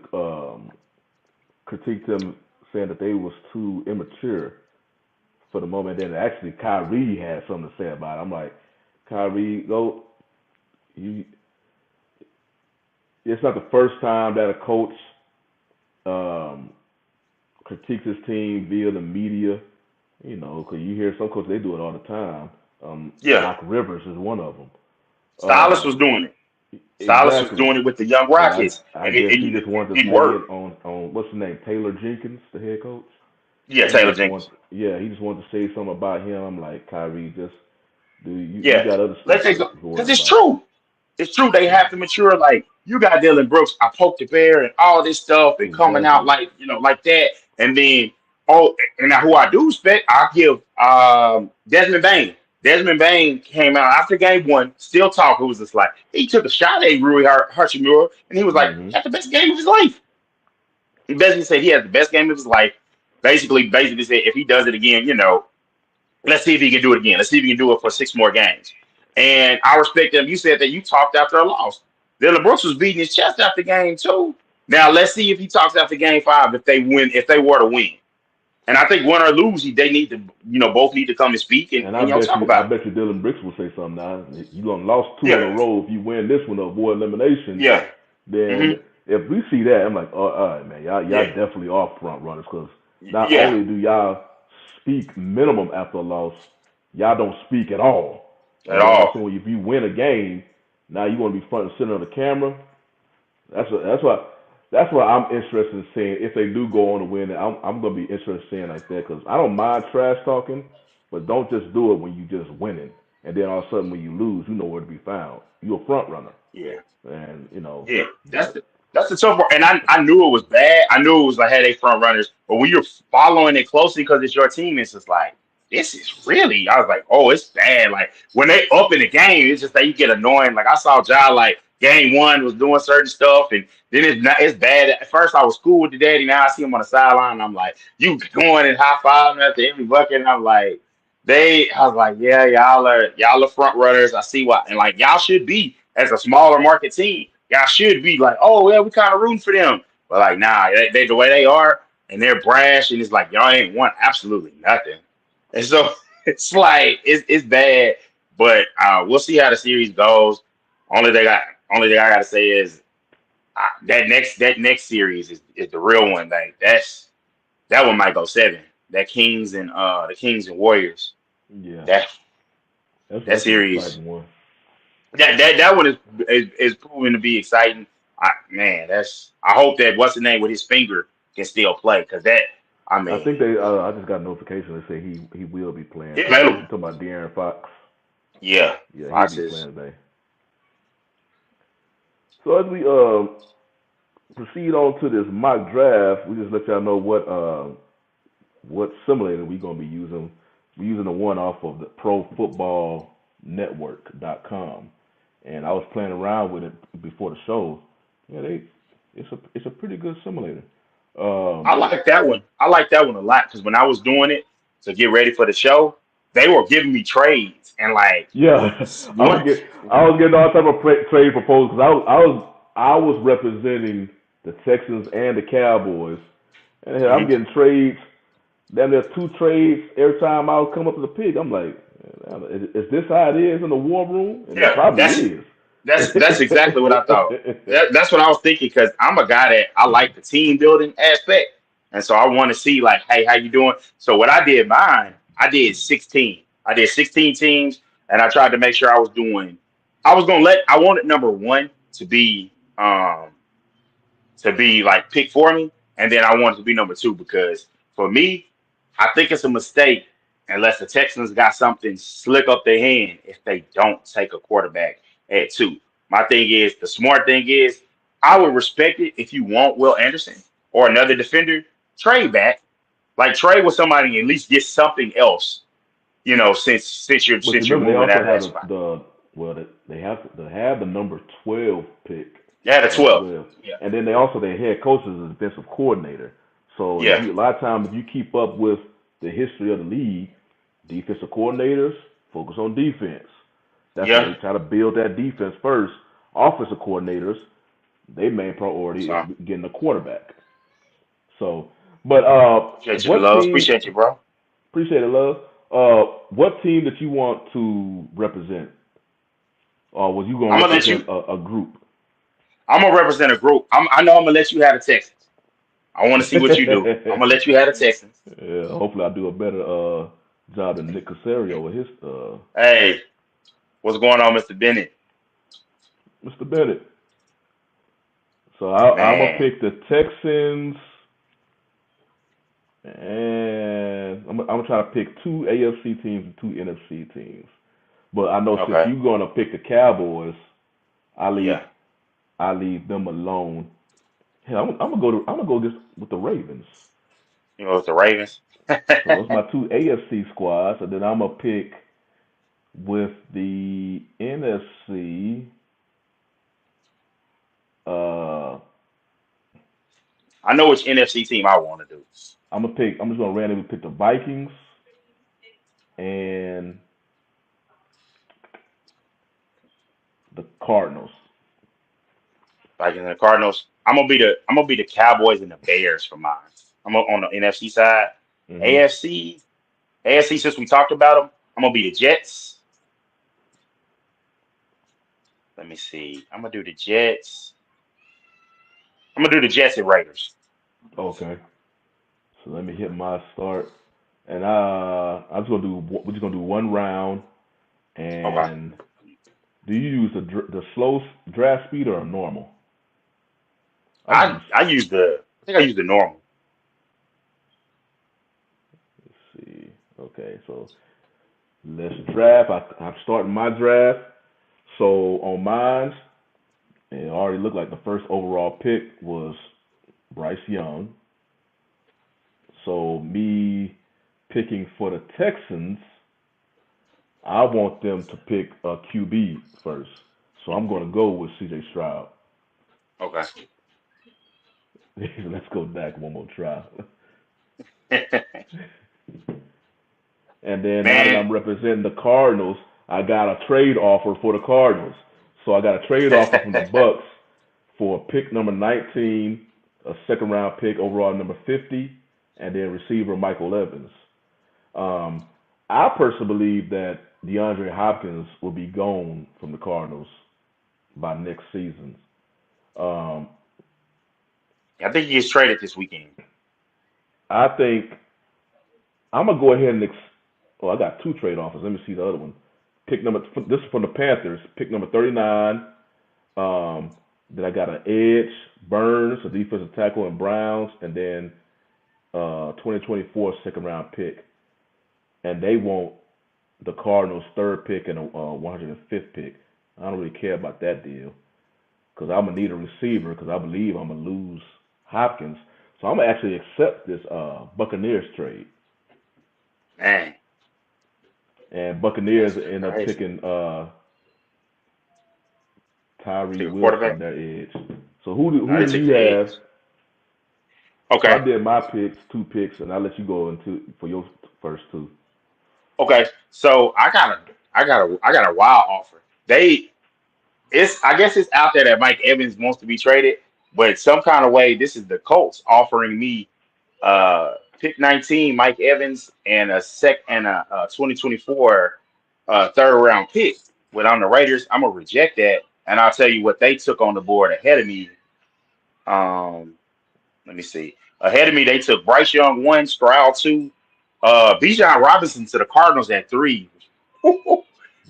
critiqued them, saying that they was too immature for the moment. Then actually Kyrie had something to say about it. I'm like, Kyrie, go. You, it's not the first time that a coach um, critiques his team via the media. Because you hear some coaches they do it all the time. Yeah, Doc Rivers is one of them. Silas was doing it. Silas was Exactly. doing it with the young But Rockets, I and it, guess and he it, just wanted to it say it worked. on what's his name, Taylor Jenkins, the head coach. Yeah, He Taylor just wants, Jenkins. yeah, he just wanted to say something about him. I'm like, Kyrie, just do you Yeah, got other stuff let's take to because worry it's about. true. It's true. They have to mature. Like you got Dylan Brooks, I poked the bear, and all this stuff, and coming out Exactly. like that, and then and now who I do respect, I give Desmond Bain. Desmond Bain came out after game one, still talking. It was just like he took a shot at Rui Hachimura, and he was like, Hmm. had the best game of his life. He basically said he had the best game of his life. Basically said if he does it again, let's see if he can do it again. Let's see if he can do it for 6 more games. And I respect him. You said that you talked after a loss. Dylan Brooks was beating his chest after game two. Now let's see if he talks after game five if they win, if they were to win. And I think win or lose, they need to, both need to come and speak and, And and talk I about it. bet you Dylan Brooks will say something now. You done lost two in a Yeah, row. If you win this one, avoid elimination. yeah, Then hmm if we see that, I'm like, oh, all right, man, y'all yeah, definitely are front runners because not yeah, only do y'all speak minimum after a loss, y'all don't speak at all. at And then all. also, if you win a game, now you want to be front and center of the camera. That's what I'm interested in seeing if they do go on to win. I'm gonna be interested in seeing like that because I don't mind trash talking, but don't just do it when you just winning, and then all of a sudden when you lose, you know where to be found. You're a front runner, Yeah. and Yeah, that's but the tough part. And I knew it was bad. I knew it was like hey they front runners. But when you're following it closely because it's your team, it's just like this is really. I was like, oh, it's bad. Like when they up in the game, it's just that you get annoying. Like I saw Ja like game one was doing certain stuff, and then it's bad. At first I was cool with the daddy. Now I see him on the sideline. And I'm like, you going and high five after every bucket. And I'm like, I was like, yeah, y'all are front runners. I see why, and like y'all should be as a smaller market team. Y'all should be like, oh yeah, we kind of rooting for them, but like, nah, they the way they are, and they're brash, and it's like y'all ain't won absolutely nothing, and so it's bad, but we'll see how the series goes. Only thing I got to say is that next series is the real one. Like that one might go seven. That Kings and Warriors. yeah, That that that's an series exciting one. that one is proving to be exciting. I hope that what's the name with his finger can still play because that I I mean think I just got a notification that say he will be playing. it's available. You talking about De'Aaron Fox? Yeah, Yeah, he'll Fox be is playing today. So as we proceed on to this mock draft, we just let y'all know what simulator we're gonna be using. We're using the one off of the ProFootballNetwork.com, and I was playing around with it before the show. Yeah, it's a pretty good simulator. I Um, like that one. I like that one a lot because when I was doing it, to get ready for the show, they were giving me trades and like Yeah, one. I was getting all type of trade proposals. I was representing the Texans and the Cowboys, and hell, I'm Mhm. getting trades. Then there's two trades every time I would come up to the pick. I'm like, is this how it is in the war room? And it Yeah, probably is. that's exactly what I thought. That's what I was thinking because I'm a guy that I like the team building aspect, and so I want to see like, hey, how you doing? So what I did mine, I did 16. I did 16 teams, and I tried to make sure I was doing. I was gonna let. I wanted number one to be like pick for me, and then I wanted to be number two because for me, I think it's a mistake unless the Texans got something slick up their hand if they don't take a quarterback at two. My thing is the smart thing is I would respect it if you want Will Anderson or another defender, trade back. Like trade with somebody and at least get something else, But you you're remember they moving also out of that have spot. they have to have the number 12 pick Yeah, the as 12. well, Yeah. and then they also their head coach is a defensive coordinator. So if Yeah. you a lot of times if you keep up with the history of the league, defensive coordinators focus on defense. That's why Yeah. they try to build that defense first. Offensive coordinators, their main priority is So getting a quarterback. So, but appreciate you, what love. team? Appreciate you, bro. Appreciate it, love. What team that you want to represent, or was you going I'm to gonna let represent you a group? I'm gonna represent a group. I know I'm gonna let you have the Texans. I want to see what you do. I'm gonna let you have the Texans. Yeah, hopefully, I do a better job than Nick Casario with his Hey, what's going on, Mr. Bennett? Mr. Bennett. So I'm gonna Man, pick the Texans, and I'm gonna try to pick two AFC teams and two NFC teams. But I know since okay, you're gonna pick the Cowboys, I leave yeah, I leave them alone. Hell, I'm gonna go this with the Ravens. it's the Ravens. So those are my two AFC squads, and then I'm gonna pick with the NFC. Uh, I know which NFC team I want to do. I'm gonna pick. I'm just gonna randomly pick the Vikings and the Cardinals. Like in the Cardinals, I'm gonna be the Cowboys and the Bears for mine. On the NFC side. Hmm. AFC, AFC. Since we talked about them, I'm gonna be the Jets. Let me see. I'm gonna do the Jets. I'm gonna do the Jets and Raiders. Okay. So let me hit my start, and I'm just gonna do. We're just gonna do one round. Okay. And do you use the slow draft speed or a normal? I just I use. I use the I think I use the normal. Let's see. Okay, so let's draft. I'm starting my draft. So on mine, it already looked like the first overall pick was Bryce Young. So me picking for the Texans, I want them to pick a QB first. So I'm going to go with CJ Stroud. Okay. Let's go back one more try. And then now that Man, I'm representing the Cardinals, I got a trade offer for the Cardinals. So I got a trade offer from the Bucks for pick number 19, a second round pick overall number 50, and then receiver Michael Evans. Um, I personally believe that DeAndre Hopkins will be gone from the Cardinals by next season. Um, I think he gets traded this weekend. I think I'm gonna go ahead and. Oh, I got two trade offers. Let me see the other one. Pick number. This is from the Panthers. Pick number 39. Then I got an edge, Burns, a defensive tackle, and Browns, and then 2024 second round pick. And they want the Cardinals' third pick and a 105th pick. I don't really care about that deal because I'm gonna need a receiver because I believe I'm gonna lose Hopkins. So I'm gonna actually accept this Buccaneers trade. Man, And that's Buccaneers end up crazy. picking Tyree Take a Wilson, quarterback. their edge. So No, who they do took you the have? edge. So I Okay. did my picks, two picks, and I'll let you go into for your first two. Okay, so I got a wild offer. I guess it's out there that Mike Evans wants to be traded, but some kind of way this is the Colts offering me pick 19 Mike Evans and a 2024 third round pick. But on the Raiders, I'm gonna reject that, and I'll tell you what they took on the board ahead of me. Um, Let me see. Ahead of me, they took Bryce Young one, Stroud two, Bijan Robinson to the Cardinals at three. Boy,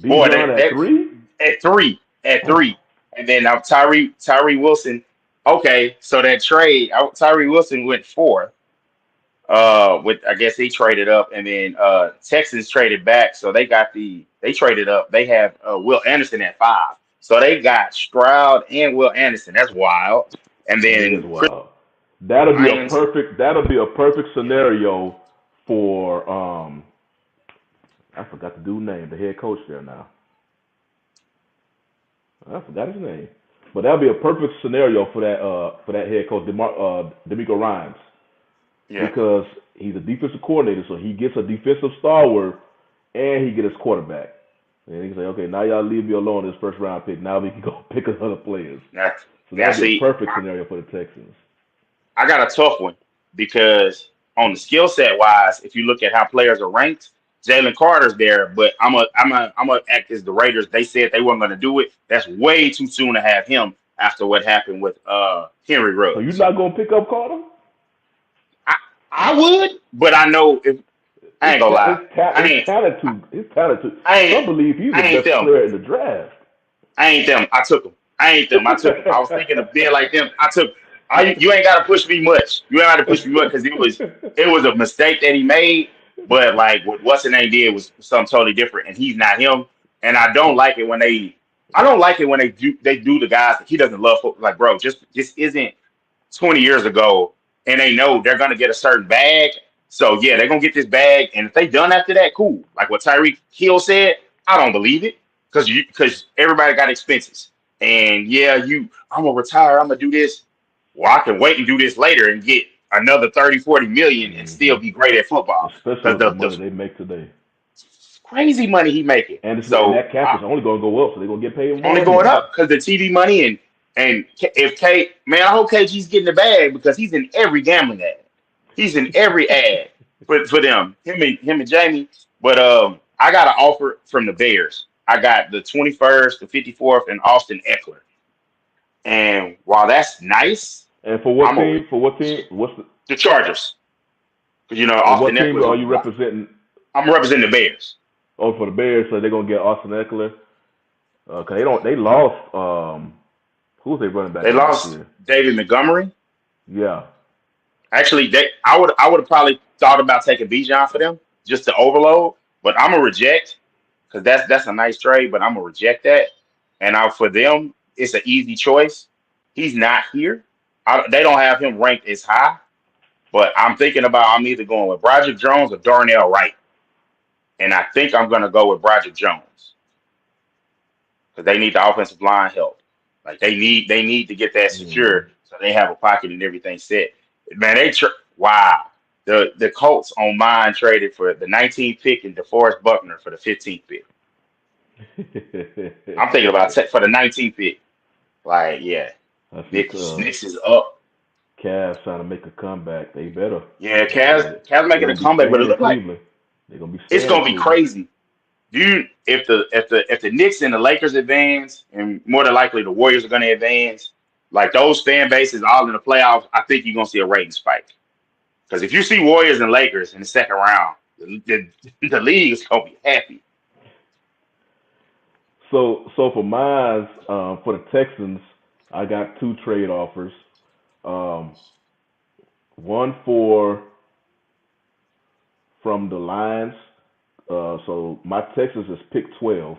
Bijan at three? at Oh, three, and then Tyree Wilson. Okay, so that trade, Tyree Wilson went four. With I guess he traded up, and then Texans traded back, so they traded up. They have Will Anderson at five, so they got Stroud and Will Anderson. That's wild. And that is then Chris wild. That'll be a Lions. perfect. That'll be a perfect scenario for I forgot the dude's name, the head coach there now. I forgot his name, but that'll be a perfect scenario for that head coach, D'Amico Rhymes, Yeah. because he's a defensive coordinator, so he gets a defensive stalwart and he gets his quarterback. And he can say, okay, now y'all leave me alone this first round pick. Now we can go pick other players. Now, So now that'd be a see, perfect scenario for the Texans. I got a tough one because on the skill set wise, if you look at how players are ranked, Jalen Carter's there, but I'm a act as the Raiders. They said they weren't going to do it. That's way too soon to have him after what happened with Henry So you're Ruggs. not gonna pick up Carter? I I would, but I know if I His ain't gonna ta- lie, his ta- I his ain't talent too. His talent too. I ain't Some believe he's I the ain't best them. player in the draft. I ain't them. I took them. I ain't them. I took them. I was thinking of being like them. I took. You ain't got to push me much. You ain't got to push me much because it was a mistake that he made. But like what what's the name did was something totally different, and he's not him. And I don't like it when they do the guys that he doesn't love. Like bro, just this isn't 20 years ago, and they know they're gonna get a certain bag. So yeah, they're gonna get this bag, and if they done after that, cool. Like what Tyreek Hill said, I don't believe it because everybody got expenses, and yeah, I'm gonna retire, I'm gonna do this. Well, I can wait and do this later and get another 30, 40 million and still hmm be great at football Especially because with the the money they make today, crazy money he making. and So that cap is only gonna go up, so they're gonna get paid only more going money. up because the TV money and if man, I hope KG's getting the bag because he's in every gambling ad. He's in every ad for them. Him and Jamie. But I got an offer from the Bears. I got the 21st, the 54th, and Austin Eckler. And while that's nice, And for what I'm a team? For what team? What's the? the Chargers. 'Cause, And Austin what team Eckler's are you representing? I'm representing the Bears. Oh, for the Bears, so they're gonna get Austin Eckler. Cause they lost. Who was they running back They last lost year? David Montgomery. Yeah. Actually, I would have probably thought about taking Bijan for them just to overload, but I'm gonna reject because that's a nice trade, but I'm gonna reject that. And for them, it's an easy choice. He's not here. They don't have him ranked as high, but I'm thinking about I'm either going with Broderick Jones or Darnell Wright, and I think I'm gonna go with Broderick Jones because they need the offensive line help. Like they need to get that Mm. secure so they have a pocket and everything set. Man, wow. The Colts on mine traded for the 19th pick and DeForest Buckner for the 15th pick. I'm thinking about for the 19th pick. Like, yeah, I see. Knicks is up. Cavs trying to make a comeback. They better. Yeah, They're Cavs they're making a gonna be comeback, but it staying in looked like Cleveland. They're gonna be it's staying in gonna be Cleveland. crazy. Dude, if the Knicks and the Lakers advance, and more than likely the Warriors are gonna advance, like those fan bases all in the playoffs, I think you're gonna see a rating spike. Because if you see Warriors and Lakers in the second round, the league is gonna be happy. So for mine, for the Texans, I got two trade offers. Um, one from the Lions. So my Texans is pick 12,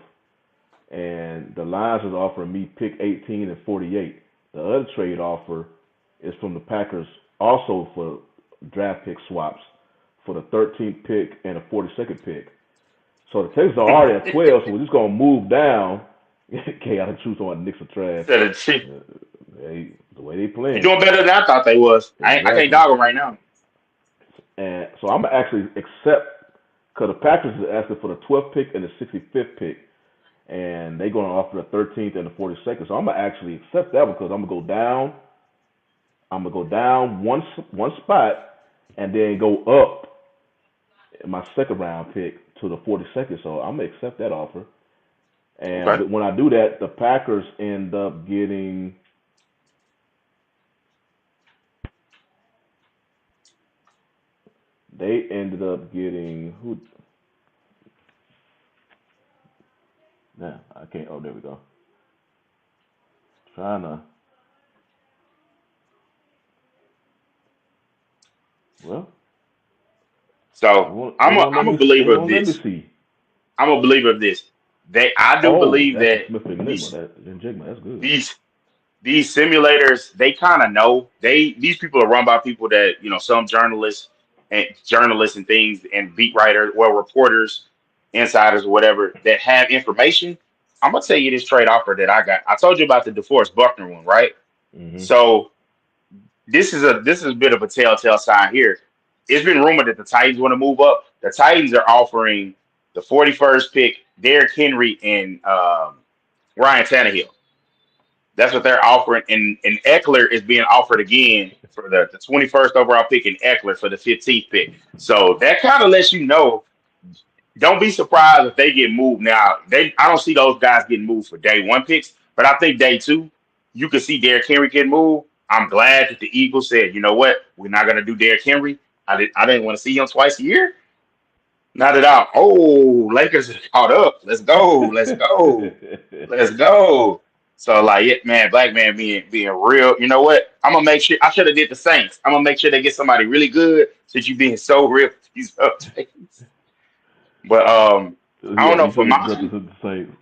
and the Lions is offering me pick 18 and 48. The other trade offer is from the Packers, also for draft pick swaps for the 13th pick and the 42nd pick. So the Texans are already at 12, so we're just gonna move down. Okay, I choose on the Knicks are trash. So the Uh, the way they You're playing, doing better than I thought they was. I can't exactly. dog them right now. And so I'm gonna actually accept. because the Packers is asking for the 12th pick and the 65th pick, and they're going to offer the 13th and the 42nd. So I'm gonna actually accept that because I'm gonna go down. I'm gonna go down one spot, and then go up in my second round pick to the 42nd. So I'm gonna accept that offer. Okay. And when I do that, the Packers end up getting. They ended up getting who? Nah, I can't. Oh, there we go. Trying to. Well, So it won't let I'm a me. It believer of won't let me this. see. I'm a believer of this. I do Oh, believe that's a that Smith Enigma. these That Enigma. That's good. these these simulators, they kind of know, these people are run by people that, some journalists and things, and beat writers, well, reporters, insiders, or whatever, that have information. I'm gonna tell you this trade offer that I got. I told you about the DeForest Buckner one, right? Mhm. So this is a bit of a telltale sign here. It's been rumored that the Titans want to move up. The Titans are offering the 41st pick, Derrick Henry, and Ryan Tannehill. That's what they're offering. And Eckler is being offered again for the 21st overall pick, and Eckler for the 15th pick. So that kind of lets you know, don't be surprised if they get moved. Now, I don't see those guys getting moved for day one picks, but I think day two, you can see Derrick Henry get moved. I'm glad that the Eagles said, you know what, we're not going to do Derrick Henry. I didn't want to see him twice a year. Not at all. Oh, Lakers are caught up. Let's go. Let's go. Let's go. So like, yeah, man, black man being real. You know what? I'm gonna make sure. I should have did the Saints. I'm gonna make sure they get somebody really good since you being so real with these updates. But I don't Yeah, know you for should have my represented the same.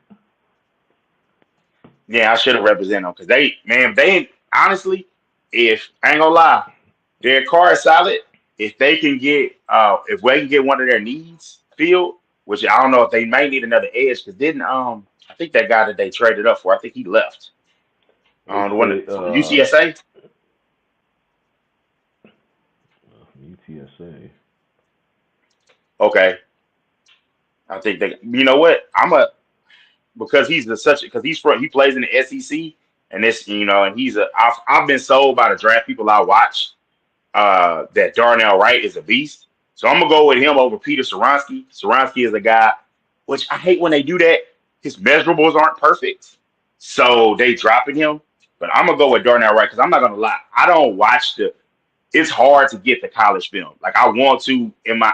yeah, I should have represented them because they honestly, if I ain't gonna lie, their car is solid. If they can get if we can get one of their needs filled, which I don't know if they may need another edge because didn't I think that guy that they traded up for, I think he left. They The one say from UTSA. UTSA. Okay, I think they. You know what? I'm a because he's the such because he plays in the SEC, and this and I've been sold by the draft people I watch that Darnell Wright is a beast. So I'm gonna go with him over Peter Soronsky. Soronsky is a guy, which I hate when they do that. His measurables aren't perfect, so they dropping him. But I'm gonna go with Darnell Wright because I'm not gonna lie. I don't watch the. It's hard to get the college film. Like I want to in my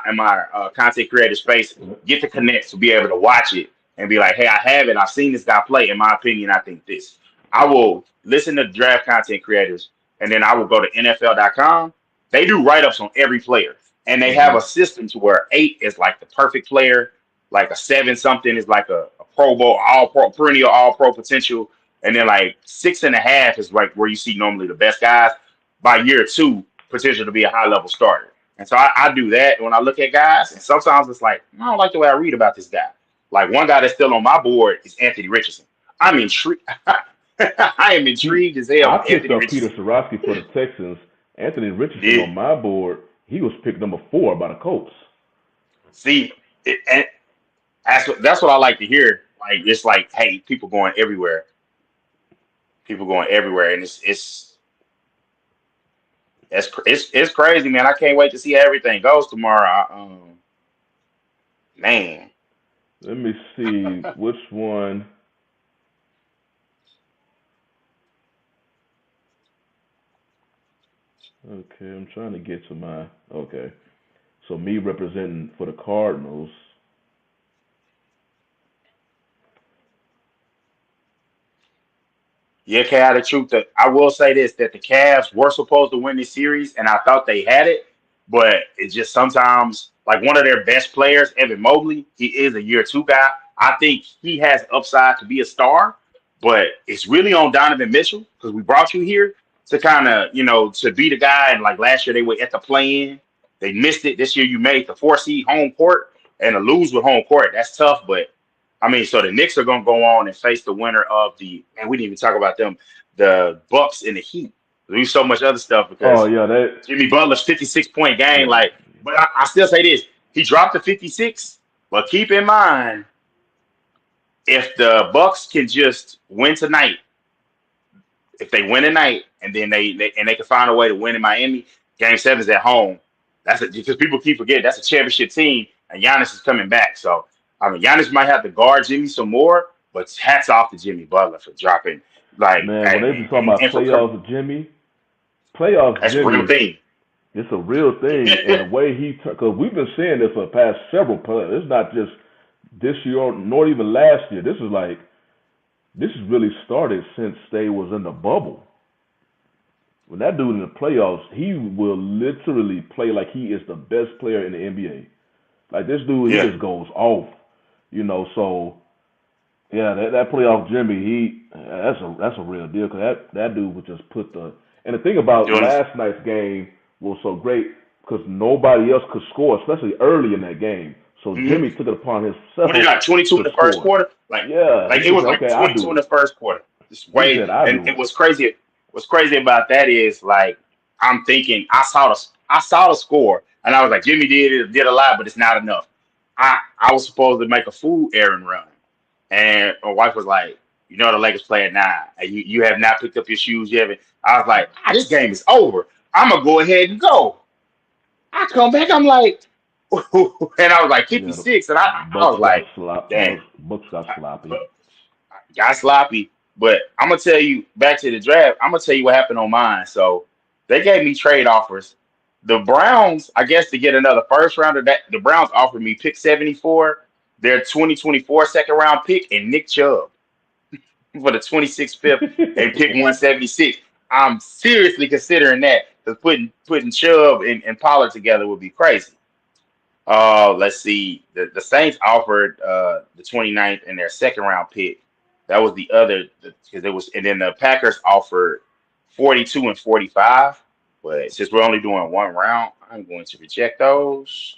content creator space get the connects to be able to watch it and be like, hey, I have it. I've seen this guy play. In my opinion, I think this. I will listen to draft content creators, and then I will go to NFL.com. They do write ups on every player, and they have Mhm. a system to where 8 is like the perfect player, like a 7 something is like a Pro Bowl, All Pro, perennial All Pro potential, and then like 6.5 is like where you see normally the best guys. By year 2, potential to be a high level starter. And so I do that when I look at guys, and sometimes it's like I don't like the way I read about this guy. Like one guy that's still on my board is Anthony Richardson. I'm intrigued. I am See, intrigued as hell I with picked Anthony up Peter Richardson. Sorofsky for the Texans. Anthony Richardson Did on my board. He was picked number 4 by the Colts. see, and that's what I like to hear. Like it's like, hey, people going everywhere, and it's crazy, man. I can't wait to see how everything goes tomorrow. Man, Let me see which one. Okay, I'm trying to get to my. Okay, so me representing for the Cardinals. yeah, Cal, the truth that I will say this that the Cavs were supposed to win this series, and I thought they had it, but it just sometimes like one of their best players, Evan Mobley, he is a year 2 guy. I think he has upside to be a star, but it's really on Donovan Mitchell because we brought you here to kind of to be the guy. And like last year they were at the play-in, they missed it. This year you made the 4 seed home court, and to lose with home court that's tough, but I mean, so the Knicks are going to go on and face the winner of the, and we didn't even talk about them, the Bucks and the Heat. There's so much other stuff Oh because yeah, that Jimmy Butler's 56-point game. yeah. Like, but I still say this: He dropped to 56. But keep in mind, if the Bucks can just win tonight, if they win tonight and then they can find a way to win in Miami, Game 7's at home. Because people keep forgetting that's a championship team and Giannis is coming back. So I mean, Giannis might have to guard Jimmy some more, but hats off to Jimmy Butler for dropping like Man, when they be talking about and for playoffs that's a real Jimmy, thing. it's a real thing, and the way because we've been seeing this for the past several playoffs. It's not just this year, nor even last year. This has really started since they was in the bubble. When that dude in the playoffs, he will literally play like he is the best player in the NBA. Like this dude, he Yeah, just goes off, So yeah, that playoff Jimmy, that's a real deal because that dude would just put the. And the thing about doing this. last night's game was so great because nobody else could score, especially early in that game. So Mm-hmm. Jimmy took it upon What did he himself got? 22 in to the first score. quarter. Yeah, Like he it just was said, like okay, I'll 22 do in it. the first quarter. Just He wait, said, I'll and do it it. was crazy. What's crazy about that is like I'm thinking I saw the score and I was like Jimmy did a lot, but it's not enough. I was supposed to make a food errand run, and my wife was like, the Lakers play at 9, and you have not picked up your shoes yet. I was like, this game is over. I'm gonna go ahead and go. I come back, I'm like, and I was like Yeah, the 56, and I Bucks was got like, slop. damn. Bucks got sloppy. Got sloppy. But I'm gonna tell you back to the draft. I'm gonna tell you what happened on mine. So they gave me trade offers. The Browns, I guess, to get another first rounder, that the Browns offered me pick 74, their 2024 second round pick, and Nick Chubb for the 26th, fifth, and pick 176. I'm seriously considering that because putting Chubb and Pollard together would be crazy. Let's see. The Saints offered the 29th and their second round pick. That was the other because it was, and then the Packers offered 42 and 45. But since we're only doing one round, I'm going to reject those.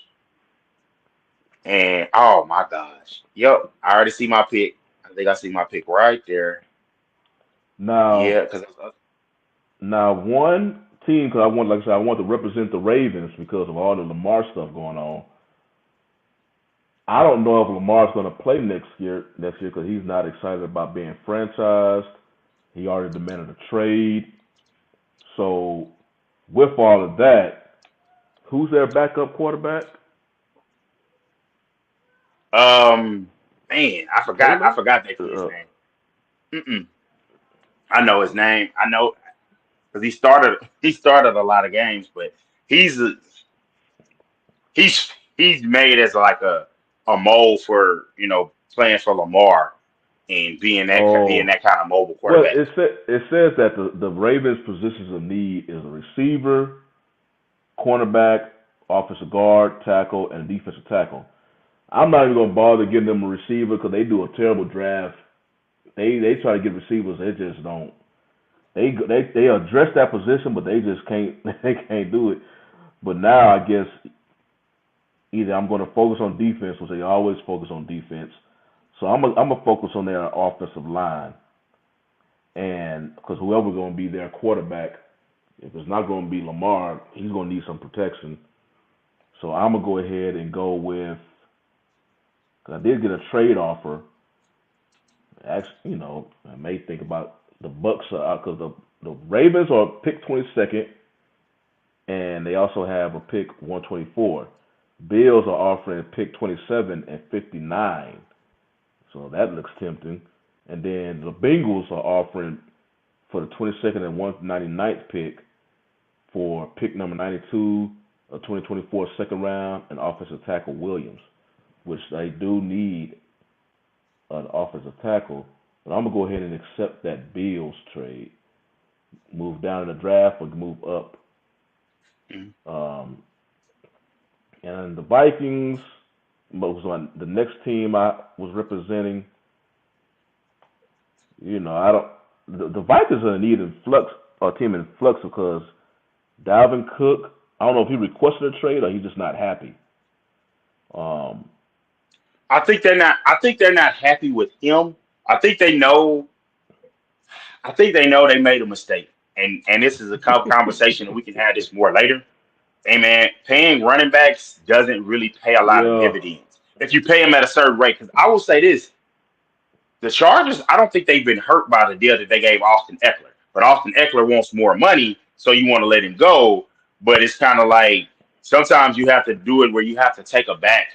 And oh my gosh, yep, I already see my pick. I think I see my pick right there. Now, Yeah, because one team because like I said, I want to represent the Ravens because of all the Lamar stuff going on. I don't know if Lamar's going to play next year because he's not excited about being franchised. He already demanded a trade. So, with all of that, who's their backup quarterback? man, I Taylor? forgot that kid's Uh, name. Mm-mm. I know his name. I know because he started a lot of games, but he's a, he's made as like a mold for playing for Lamar and being oh, that kind of mobile well, quarterback. it says that the Ravens' positions of need is a receiver, cornerback, offensive guard, tackle, and defensive tackle. I'm not even going to bother getting them a receiver because they do a terrible draft. They try to get receivers, they just don't. They address that position, but they just can't they can't do it. But now I guess either I'm going to focus on defense, which they always focus on defense. So I'm gonna focus on their offensive line, and because whoever's going to be their quarterback, if it's not going to be Lamar, he's going to need some protection. So I'm gonna go ahead and go with. Cause I did get a trade offer. Actually, I may think about the Bucks because the Ravens are pick 22nd, and they also have a pick 124. Bills are offering pick 27 and 59, so that looks tempting. And then the Bengals are offering for the 22nd and 199th pick for pick number 92, a 2024 second round, and offensive tackle Williams, which they do need an offensive tackle. But I'm gonna go ahead and accept that Bills trade. Move down in the draft or move up. Mhm. Um, and the Vikings was on the next team I was representing. I don't. The Vikings are in need in flux, a team in flux because Dalvin Cook. I don't know if he requested a trade or he's just not happy. Um, I think they're not. I think they're not happy with him. I think they know. I think they know they made a mistake, and this is a conversation, and we can have this more later. Hey man, paying running backs doesn't really pay a lot of Yeah, dividends if you pay them at a certain rate. Because I will say this: the Chargers, I don't think they've been hurt by the deal that they gave Austin Eckler. But Austin Eckler wants more money, so you want to let him go. But it's kind of like sometimes you have to do it where you have to take a back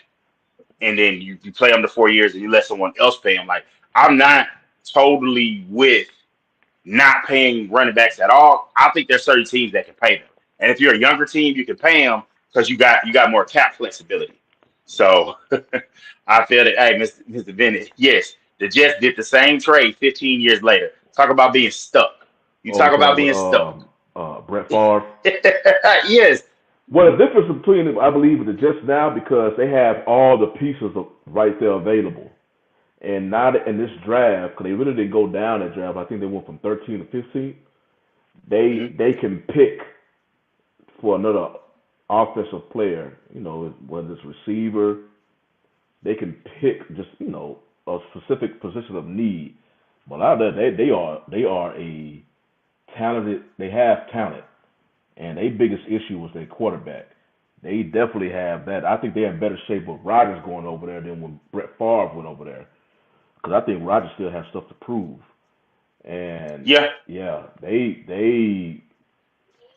and then you play them the 4 years and you let someone else pay them. Like I'm not totally with not paying running backs at all. I think there's certain teams that can pay them, and if you're a younger team, you can pay them because you got more cap flexibility. So I feel that hey, Mr. Bennett, yes, the Jets did the same trade 15 years later. Talk about being stuck. You oh, talk you about talking being about stuck. Brett Favre? Yes, Well, the difference between I believe with the Jets now because they have all the pieces right there available, and now that in this draft, because they really didn't go down that draft, I think they went from 13 to 15. hmm They can pick for another offensive player, whether it's receiver, they can pick just a specific position of need. But out of that, they are a talented. They have talent, and their biggest issue was their quarterback. They definitely have that. I think they're in better shape with Rodgers going over there than when Brett Favre went over there, because I think Rodgers still has stuff to prove. And yeah, yeah, they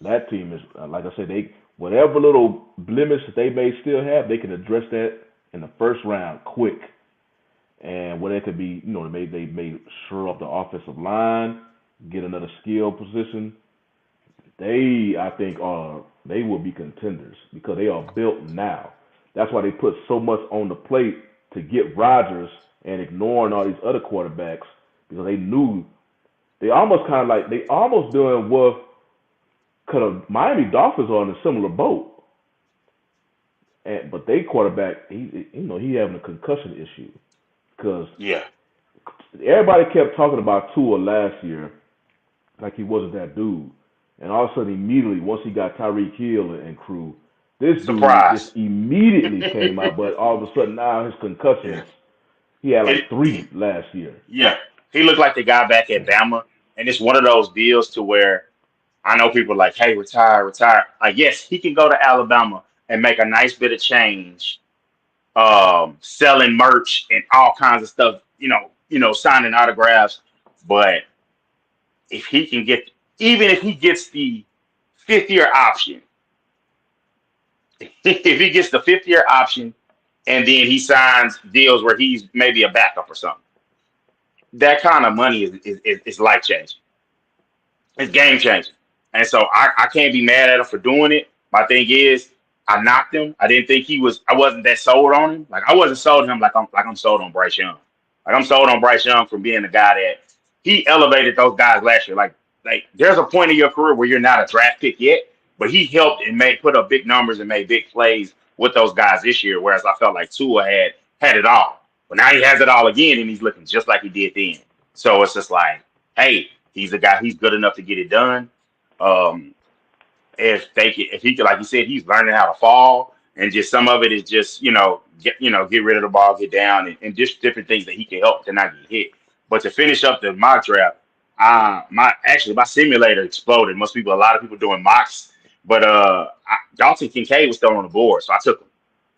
that team is like I said, they whatever little blemish that they may still have, they can address that in the first round quick. And where they could be, they may shore up the offensive line, get another skill position. I think, they will be contenders because they are built now. That's why they put so much on the plate to get Rodgers and ignoring all these other quarterbacks because they knew they almost kind of like they almost doing what could have Miami Dolphins are in a similar boat. But they quarterback, he having a concussion issue because yeah. everybody kept talking about Tua last year like he wasn't that dude. And all of a sudden, immediately, once he got Tyreek Hill and crew, this dude just Surprise. immediately came out. But all of a sudden, now his Yeah. concussions, he had It, like three last year. yeah. He looked like the guy back at Bama. And it's one of those deals to where I know people are like, hey, retire, retire. Like, yes, he can go to Alabama and make a nice bit of change, selling merch and all kinds of stuff, signing autographs. But if he can get, even if he gets the 5th year option, if he gets the 5th year option and then he signs deals where he's maybe a backup or something, that kind of money is life changing. It's game changing. And so I can't be mad at him for doing it. My thing is, I knocked him. I didn't think I wasn't that sold on him. Like I wasn't sold on him like I'm sold on Bryce Young. Like I'm sold on Bryce Young from being the guy that he elevated those guys last year. Like there's a point in your career where you're not a draft pick yet, but he helped and put up big numbers and made big plays with those guys this year. Whereas I felt like Tua had it all. But now he has it all again and he's looking just like he did then. So it's just like, hey, he's a guy. He's good enough to get it done. Um, if he could, like you said, he's learning how to fall, and just some of it is just get rid of the ball, get down, and just different things that he can help to not get hit. But to finish up the mock draft, my simulator exploded. A lot of people doing mocks, but Dalton Kincaid was still on the board, so I took him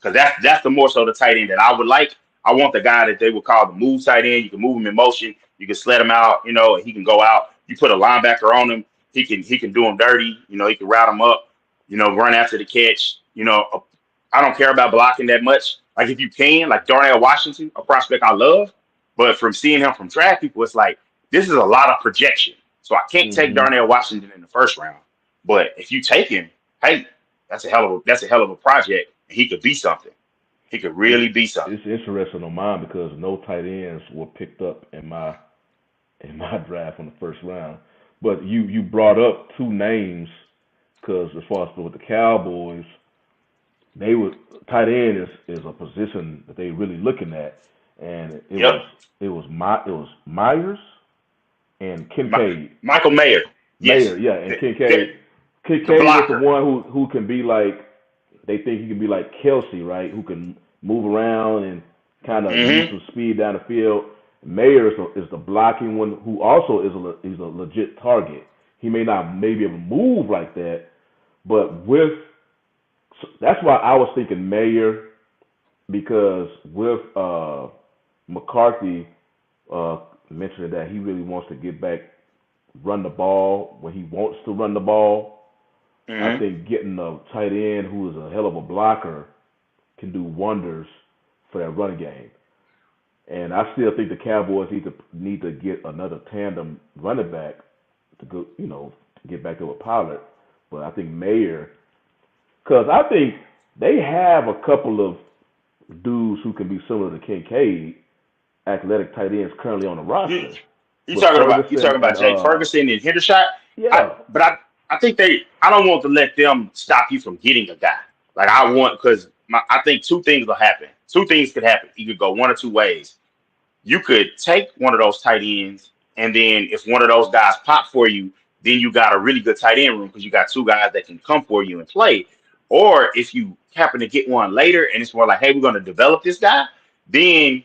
because that's the more so the tight end that I would like. I want the guy that they would call the move tight end. You can move him in motion. You can sled him out, and he can go out. You put a linebacker on him. He can do him dirty. He can route him up. Run after the catch. I don't care about blocking that much. Like if you can, like Darnell Washington, a prospect I love, but from seeing him from draft people, it's like this is a lot of projection. So I can't take Hmm. Darnell Washington in the first round. But if you take him, hey, that's a hell of a project, and he could be something. He could It's really be something. it's interesting on mine because no tight ends were picked up in my draft in the first round. But you brought up two names because as far as with the Cowboys, they would tight end is a position that they really looking at, and it Yep. was Myers and My, Kincaid. Michael Mayer. Yes. Mayer, yeah, and The, the, Kincaid. the Kincaid was the blocker. one who can be like they think he can be like Kelsey, right? Who can move around and kind of use hmm some speed down the field. Mayer is the blocking one who also is a legit target. He may not maybe able to move like that, but with So that's why I was thinking Mayer because with McCarthy mentioned that he really wants to get back, run the ball when he wants to run the ball. I Hmm. think getting a tight end who is a hell of a blocker can do wonders for that running game. And I still think the Cowboys need to get another tandem running back to go, to get back there with Pollard. But I think Mayer, because I think they have a couple of dudes who can be similar to Kincaid, athletic tight ends currently on the You roster you with talking about Ferguson and Jake Ferguson and Hendershot? yeah. I think I don't want to let them stop you from getting a guy. Like I want because I think two things will happen. Two things could happen. You could go one or two ways. You could take one of those tight ends, and then if one of those guys pop for you, then you got a really good tight end room because you got two guys that can come for you and play. Or if you happen to get one later and it's more like, hey, we're going to develop this guy, then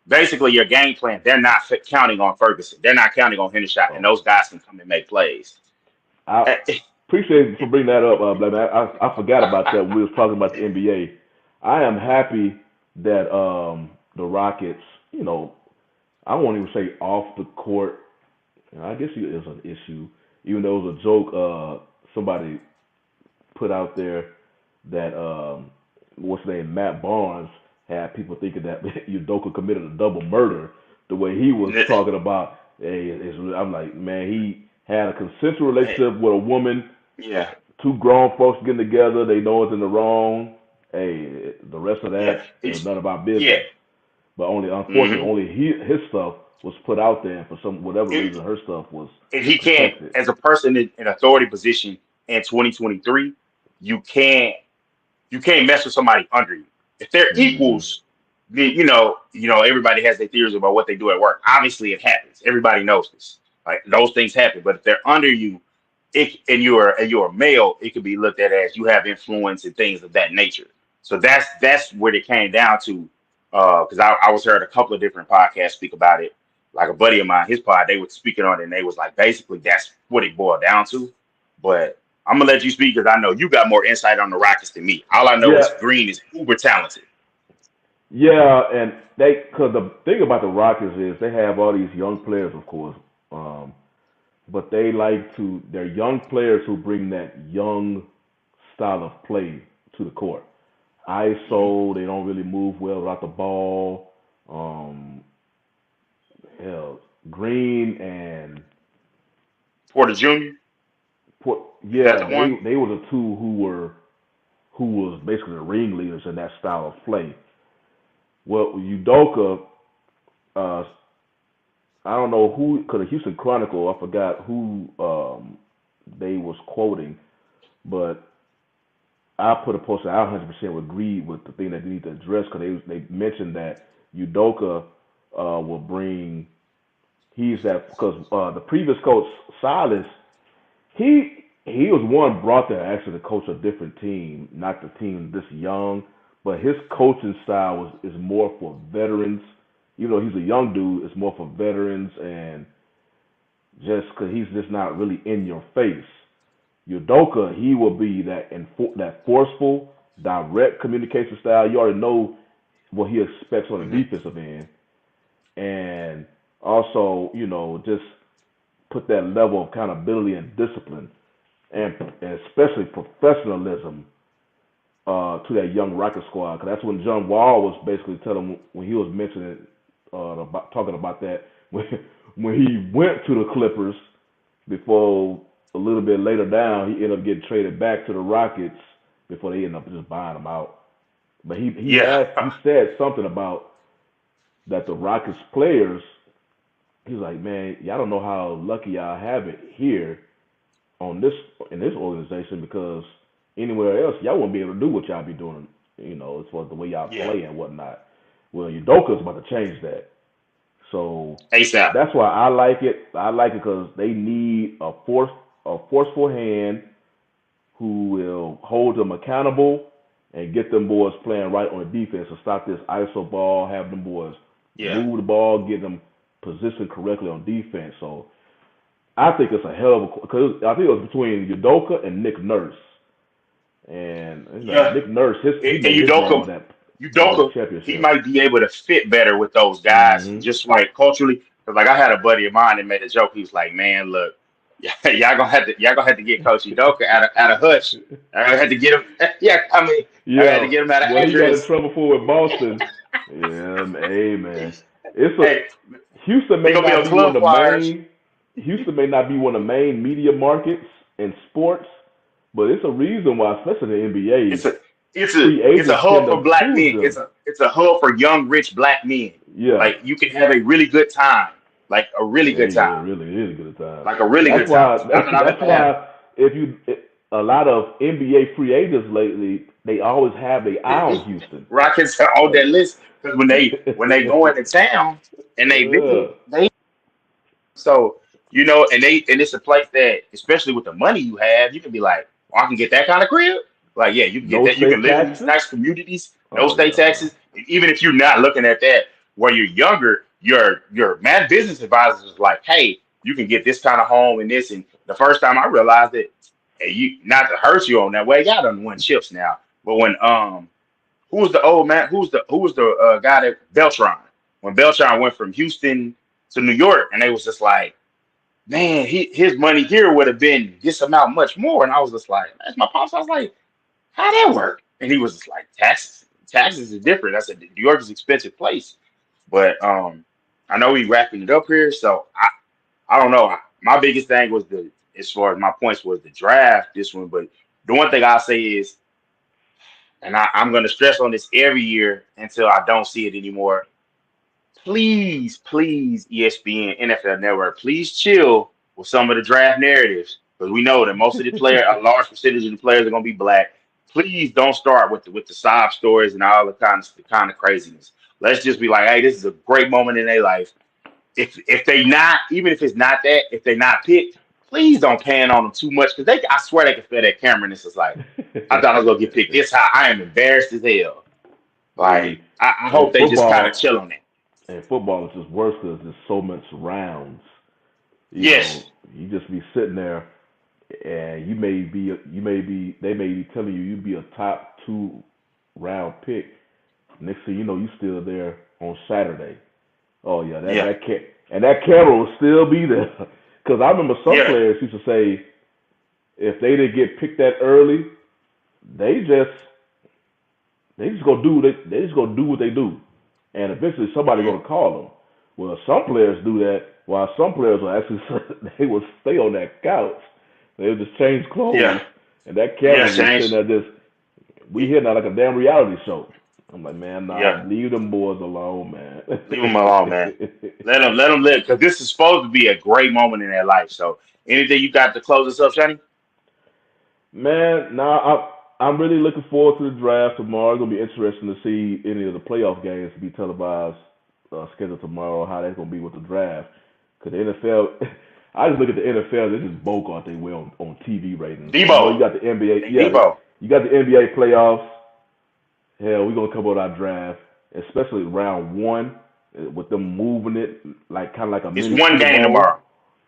basically your game plan, they're not counting on Ferguson. They're not counting on Hendershot, and So those guys can come and make plays. I appreciate you for bringing that up, Black man. I forgot about that when we was talking about the NBA. I am happy that the Rockets, I won't even say off the court. I guess it is an issue, even though it was a joke. Somebody put out there that what's his name, Matt Barnes, had people thinking that Udoka committed a double murder. The way he was talking about, hey, I'm like, man, he had a consensual relationship with a woman, Yeah, two grown folks getting together. They know it's in the wrong. Hey, the rest of yeah, that is none of our yeah. business. But only, unfortunately, Hmm. only his stuff was put out there, and for some whatever And, reason, her stuff was and he can't, protected. as a person in authority position in 2023, you can't you can't mess with somebody under you. If they're Hmm. equals, then everybody has their theories about what they do at work. Obviously, it happens. Everybody knows this. Like those things happen. But if they're under you, and you're a male, it could be looked at as you have influence and things of that nature. So that's what it came down to. Because I was heard a couple of different podcasts speak about it. Like a buddy of mine, his pod, they were speaking on it, and they was like, basically, that's what it boiled down to. But I'm gonna let you speak because I know you got more insight on the Rockets than me. All I know Yeah, is Green is uber talented. yeah, and because the thing about the Rockets is they have all these young players, of course, um, but they're young players who bring that young style of play to the court. Hmm. ISO, they don't really move well without the ball. Um, hell, Green and Porter Jr. Is that Yeah, the one? they were the two who was basically the ringleaders in that style of play. Well, Udoka, uh, I don't know who, because the Houston Chronicle, I forgot who they was quoting, but I put a post I 100% agree with the thing that they need to address because they mentioned that Udoka will bring he's that because the previous coach Silas he was one brought there actually to coach a different team, not the team this young, but his coaching style is more for veterans. Even though he's a young dude, it's more for veterans and just because he's just not really in your face. Udoka, he will be that forceful, direct communication style. You already know what he expects on the Hmm. defensive end, and also just put that level of accountability and discipline, and especially professionalism to that young Rocket squad. Because that's when John Wall was basically telling when he was mentioning about talking about that when he went to the Clippers before a little bit later down he ended up getting traded back to the Rockets before they ended up just buying him out. But Yeah. he said something about that the Rockets players. He's like, man, y'all don't know how lucky y'all have it here on this in this organization because anywhere else y'all wouldn't be able to do what y'all be doing, as far as the way y'all Yeah. play and whatnot. Well, Udoka's about to change that, so ASAP. that's why I like it. I like it because they need a forceful hand who will hold them accountable and get them boys playing right on the defense to stop this ISO ball, have them boys Yeah. move the ball, get them positioned correctly on defense. So I think it's a hell of a because I think it was between Udoka and Nick Nurse. And Yeah, Nick Nurse, he and made his name on that Udoka, he championship. might be able to fit better with those guys, Hmm. just like culturally. Because like I had a buddy of mine that made a joke. He was like, "Man, look, y'all gonna have to get Coach Udoka out of Hutch. I had to get him. Yeah, I mean, I had to Yeah, get him out of what he got in address. trouble for with Boston. Yeah, hey man, it's a Hey, Houston they may gonna be not on be one club of the flyers. main Houston may not be one of the main media markets in sports, but it's a reason why, especially the It's NBA, a free it's a agents tend hub for to black choose men. them. It's a hub for young rich black men. Yeah, Like you can have a really good time, like a really good hey, yeah, time, really, really good time. like a really That's good time. why. Time that I've That's ever had. why if you a lot of NBA free agents lately, they always have their eye on Houston. Rockets are on Like, that list because when they go into town and they uh, visit, they so and it's a place that, especially with the money you have, you can be like, oh, I can get that kind of crib. Like, yeah, you can get no that. You can state live in these taxes. nice communities, no Oh state yeah, no. taxes. And even if you're not looking at that, where you're younger, your man business advisor is like, hey, you can get this kind of home and this. And the first time I realized it, and you not to hurt you on that way, y'all done won chips now. But when who was the old man? Who was the guy that Beltron? When Beltron went from Houston to New York, and they was just like, man, his money here would have been this amount much more. And I was just like, that's my pops. I was like, how that work? And he was just like, taxes. Taxes is different. I said, New York is an expensive place. But I know we wrapping it up here, so I don't know. My biggest thing was as far as my points was the draft this one. But the one thing I'll say is, and I'm going to stress on this every year until I don't see it anymore. Please, please, ESPN, NFL Network, please chill with some of the draft narratives because we know that most of the player, a large percentage of the players are going to be black. Please don't start with the sob stories and all the kind of craziness. Let's just be like, hey, this is a great moment in their life. If they not, even if it's not that, if they're not picked, please don't pan on them too much because I swear they can feel that camera and it's just like, I thought I was gonna get picked. This high. I am embarrassed as hell. See, Like I in hope they just kind of football, chill on it. football is just worse because there's so much rounds. You know, Yes. you just be sitting there, and they may be telling you you'd be a top two round pick. Next thing you know, you still there on Saturday. Oh yeah, Yeah. that camera will still be there. Because I remember some Yeah. players used to say if they didn't get picked that early, they just they just go do they just go do what they do, and eventually somebody Mm. gonna call them. Well, some players do that, while some players will actually they will stay on that couch. They'll just change Yeah. clothes, and that camera Yeah. will be sitting Change. there just we hitting that like a damn reality show. I'm like, man, nah, Yeah. leave them boys alone, man. Leave them alone, man. Let them live because this is supposed to be a great moment in their life. So anything you got to close us up, Shani? Man, nah, I'm really looking forward to the draft tomorrow. It's gonna be interesting to see any of the playoff games to be televised, scheduled tomorrow. How that's gonna be with the draft. Cause the NFL, I just look at the NFL. They just bogart they will on TV ratings. I know you Debo. got the NBA. They Yeah, Debo. you got the NBA playoffs. Hell, we're gonna cover with our draft, especially round one, with them moving it like kind of like a It's mini one Super game Bowl. tomorrow.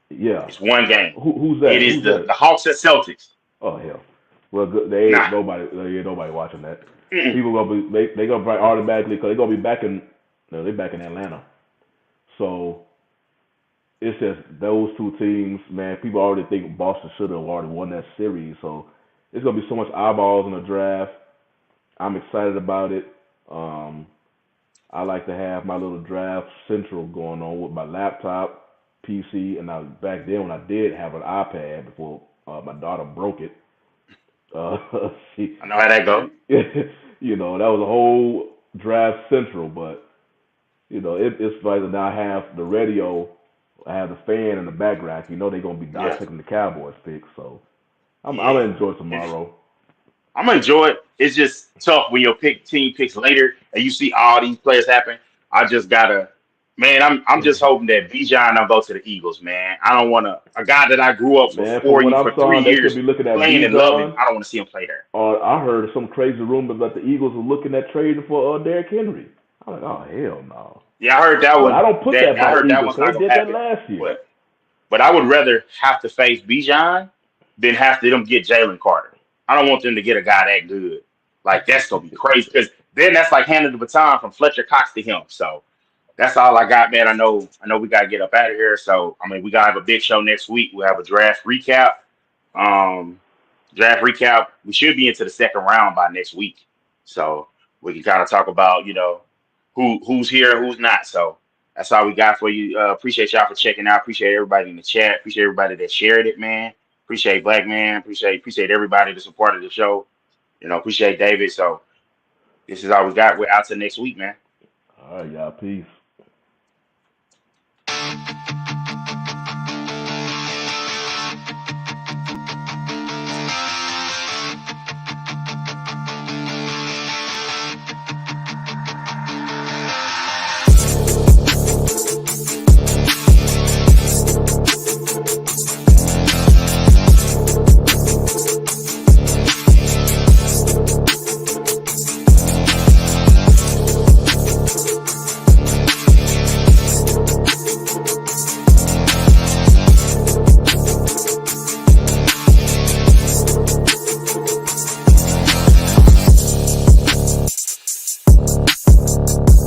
Yeah. It's one game. Who's It that? is Who's the that? Hawks at Celtics. Oh hell. Well, good. They Nah. ain't nobody. There ain't nobody watching that. Mm-mm. People gonna be they gonna probably automatically because they gonna be back in. No, they back in Atlanta. So it's just those two teams, man. People already think Boston should have already won that series. So it's gonna be so much eyeballs in the draft. I'm excited about it. Um, I like to have my little draft central going on with my laptop, PC, and back then when I did have an iPad before my daughter broke it. Uh, she, I know how that go. that was a whole draft central, but it's like now I have the radio, I have the fan in the background. They're gonna be Yeah. dissecting the Cowboys picks, so I'm Yeah. gonna enjoy And tomorrow. I'm gonna enjoy it. It's just tough when your team picks later and you see all these players happen. I just gotta, man. I'm just hoping that Bijan don't go to the Eagles, man. I don't want to a guy that I grew up for Man, from what I'm for three saying, they could years be looking at playing and loving. Bijan. I don't want to see him play there. Or I heard some crazy rumors that the Eagles were looking at trading for Derrick Henry. I'm like, oh hell no. Yeah, I heard that But I one. don't put That that I by the heard that Eagles one's because not they gonna did that happen. last year. But I would rather have to face Bijan than have to them get Jalen Carter. I don't want them to get a guy that good. Like that's gonna be crazy because then that's like handing the baton from Fletcher Cox to him. So that's all I got, man. I know we gotta get up out of here. So I mean, we gotta have a big show next week. We'll have a draft recap. Um, draft recap. We should be into the second round by next week, so we can kind of talk about who's here and who's not. So that's all we got for you. Appreciate y'all for checking out. Appreciate everybody in the chat. Appreciate everybody that shared it, man. Appreciate Black Man. Appreciate everybody that supported the show. Appreciate David. So this is all we got. We're out to next week, man. All right, y'all. Peace.